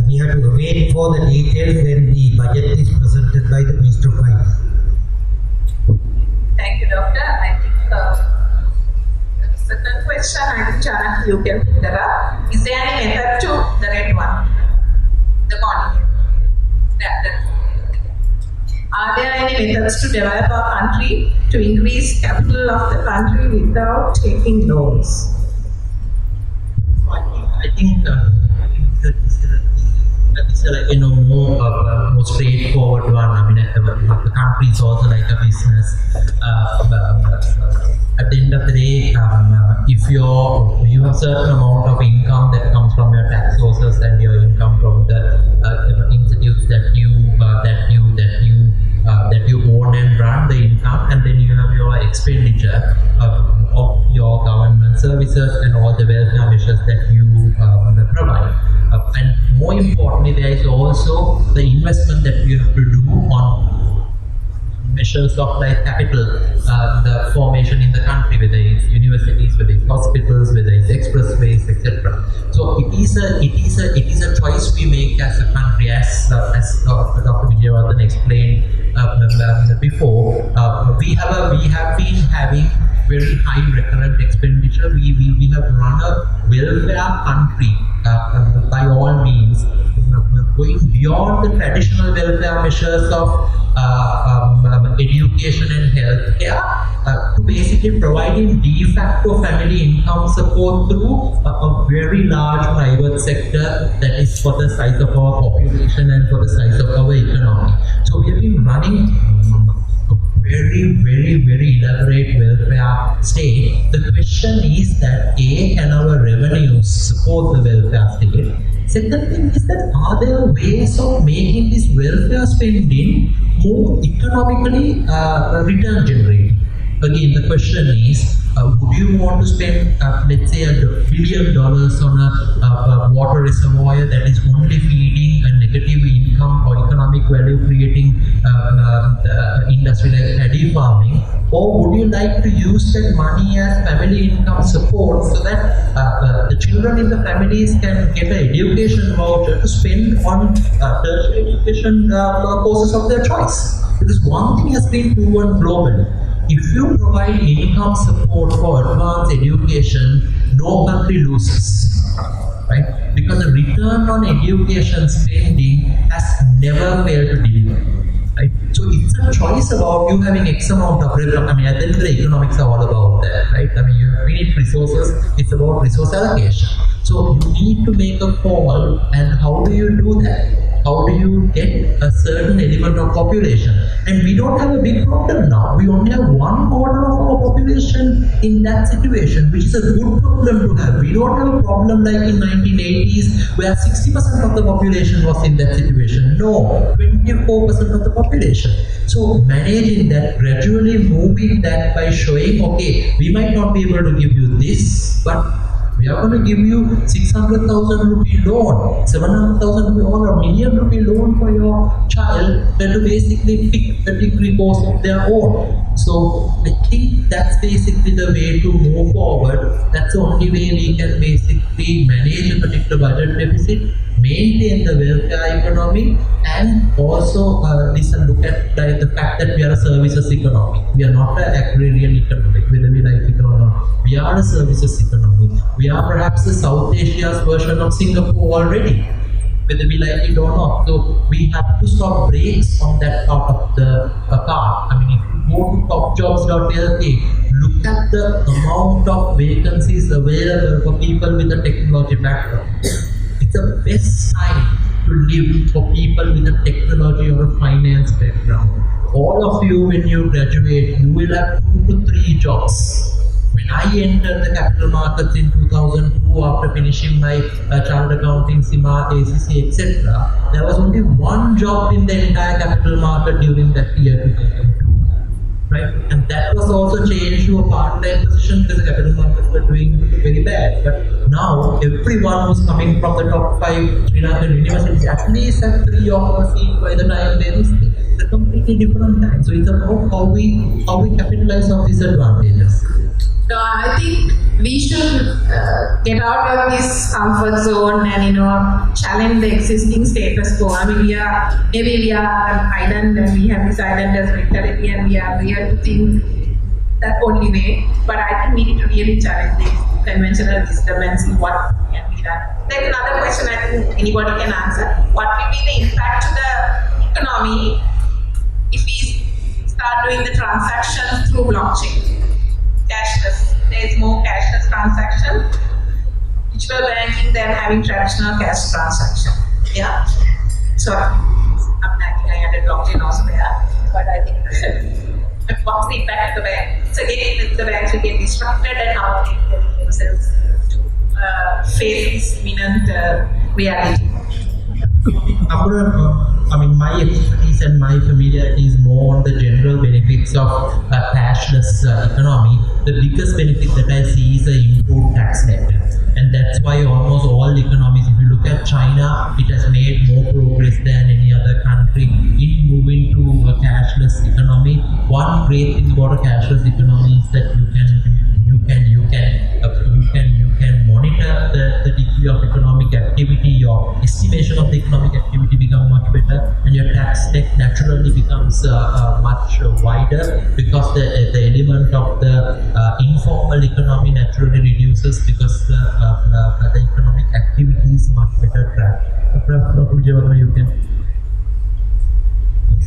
We have to wait for the details when the budget is presented by the Minister of Finance. Thank you, Doctor. I think the second question, I think Chanak, you can pick that up. Is there any method to the red one? The corner. Are there any methods to develop our country to increase capital of the country without taking loans? I think this is like, more straightforward one. I mean, the country is also like a business. At the end of the day, if you have certain amount of income that comes from your tax sources and your income from the institutes that you own and run the income, and then you have your expenditure of your government services and all the welfare measures that you provide. And more importantly, there is also the investment that you have to do on measures of like capital, the formation in the country, whether it's universities, whether it's hospitals, whether it's expressways, etc. So it is a choice we make as a country, as Dr. Vijayawardhan explained before. We have been having very high recurrent expenditure. We have run a welfare country by all means, going beyond the traditional welfare measures of education and healthcare to basically providing de facto family income support through a very large private sector that is for the size of our population and for the size of our economy. So we have been running very elaborate welfare state. The question is that can our revenues support the welfare state? Second thing is that are there ways of making this welfare spending more economically return generating? Again, the question is, would you want to spend, let's say, $1 billion on a water reservoir that is only feeding a negative income or economic value creating industry like paddy farming? Or would you like to use that money as family income support so that the children in the families can get an education voucher to spend on tertiary education courses of their choice? Because one thing has been proven globally. If you provide income support for advanced education, no country loses, right? Because the return on education spending has never failed to deliver, right? So it's a choice about you having X amount of revenue. I mean, at the end of the day, economics are all about that, right? I mean, you have finite resources, it's about resource allocation. So you need to make a call, and how do you do that? How do you get a certain element of population? And we don't have a big problem now. We only have 1/4 of our population in that situation, which is a good problem to have. We don't have a problem like in 1980s where 60% of the population was in that situation. No, 24% of the population. So managing that, gradually moving that by showing, okay, we might not be able to give you this, but we are going to give you 600,000 rupee loan, 700,000 rupee or $1 million rupee loan for your child to basically pick a degree course of their own. So I think that's basically the way to move forward. That's the only way we can basically manage a particular budget deficit, maintain the welfare economy, and also look at the fact that we are a services economy. We are not an agrarian economy, whether we like it or not. We are a services economy. We are perhaps the South Asia's version of Singapore already, whether we like it or not. So we have to stop brakes on that part of the car. I mean, if you go to topjobs.lk, look at the amount of vacancies available for people with a technology background. It's the best time to live for people with a technology or a finance background. All of you, when you graduate, you will have 2 to 3 jobs. When I entered the capital markets in 2002, after finishing my chartered accounting, CIMA, ACC, etc., there was only 1 job in the entire capital market during that year, 2002. Right? And that was also changed to a part-time position because the capital markets were doing very bad. But now, everyone who's coming from the top 5 Sri Lankan universities at least have 3 or 4 seats by the time they reach. It's a completely different time. So it's about how we capitalize on these advantages. So I think we should get out of this comfort zone and challenge the existing status quo. I mean, we are an island and we have this islanders mentality and we are here to think that only way. But I think we need to really challenge the conventional wisdom and see what can be done. There's another question I think anybody can answer. What will be the impact to the economy if we start doing the transactions through blockchain, cashless, there is more cashless transaction, digital banking than having traditional cash transaction. Yeah. So I added blockchain also there, but I think what's the impact of the bank? So again, the banks will get disrupted and how they get themselves to face this imminent reality. My expertise and my familiarity is more on the general benefits of a cashless economy. The biggest benefit that I see is the improved tax net. And that's why almost all economies, if you look at China, it has made more progress than any other country in moving to a cashless economy. One great thing about a cashless economy is that you can monitor the degree of economic activity. Your estimation of the economic activity becomes much better, and your tax net naturally becomes much wider, because the element of the informal economy naturally reduces, because the economic activity is much better tracked. Perhaps Dr. Vijayawardena, you can.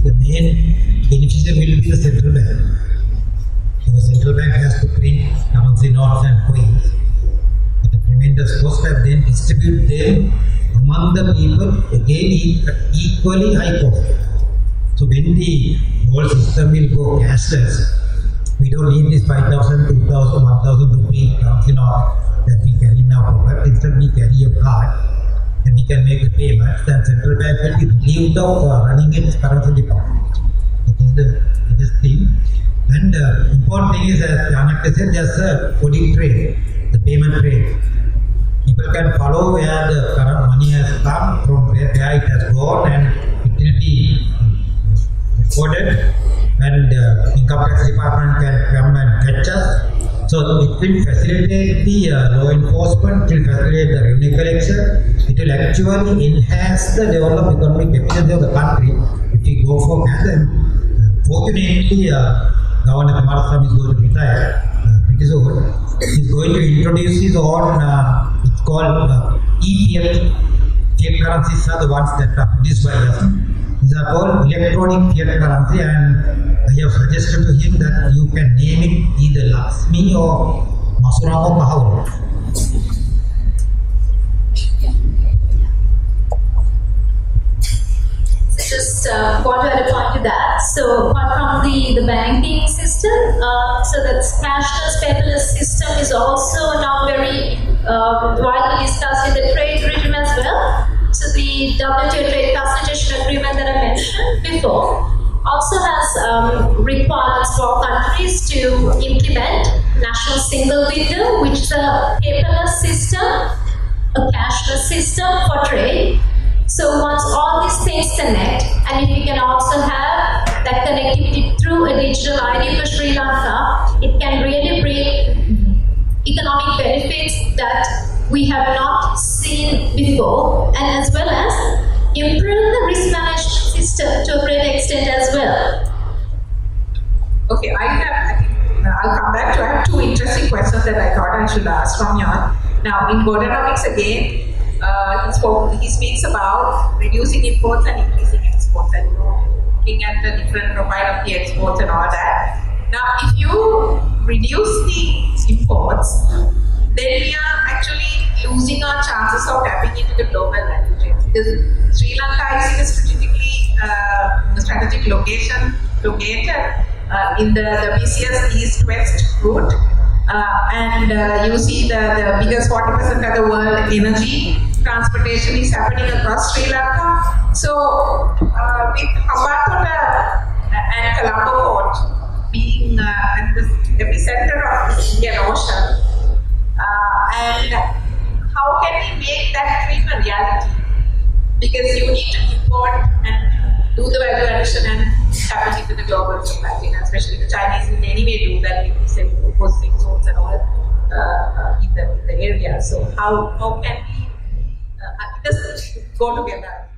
The main beneficiary will be the central bank. The central bank has to print currency notes and coins. But the tremendous cost and then distribute them among the people again at equally high cost. So when the whole system will go cashless, we don't need this 5,000, 2,000, 1,000 rupee currency note that we carry in our pocket. Instead, we carry a card and we can make the payments, and central bank will be relieved of running its currency department. It is the biggest thing. And important thing is, as Janak said, there's a coding trade, the payment trade. People can follow where the current money has come from, where it has gone, and it will be recorded, and income tax department can come and catch us. So it will facilitate the law enforcement, it will facilitate the revenue collection, it will actually enhance the development economic efficiency of the country if we go for that. And fortunately, Governor Kumaraswamy is going to retire pretty soon. He is going to introduce his own, it's called e-fiat. Fiat currencies are the ones that are produced by us. These are called electronic fiat currency, and I have suggested to him that you can name it either Lakshmi or Masurama or Kahauru. Just want to add a point to that. So apart from the banking system, so that cashless paperless system is also now very widely discussed in the trade regime as well. So the WTO trade facilitation agreement that I mentioned before also has requirements for countries to implement national single window, which is a paperless system, a cashless system for trade. So once all these things connect, and if we can also have that connectivity through a digital ID for Sri Lanka, it can really bring economic benefits that we have not seen before, and as well as improve the risk management system to a great extent as well. Okay, I'll come back to, I have two interesting questions that I thought I should ask from Jan. Now, in Godenomics again, he speaks about reducing imports and increasing exports, and looking at the different profile of the exports and all that. Now, if you reduce the imports, then we are actually losing our chances of tapping into the global value chains, because Sri Lanka is in a strategic location located in the BCS East-West route, and you see the biggest 40% of the world energy transportation is happening across Sri Lanka. So with Hambantota and Colombo Port being at the epicenter of the Indian Ocean, and how can we make that dream a reality? Because you need to import and do the value addition and tap into the global supply chain, especially the Chinese in any way do that with the processing zones and all in the area. So how can we just go together?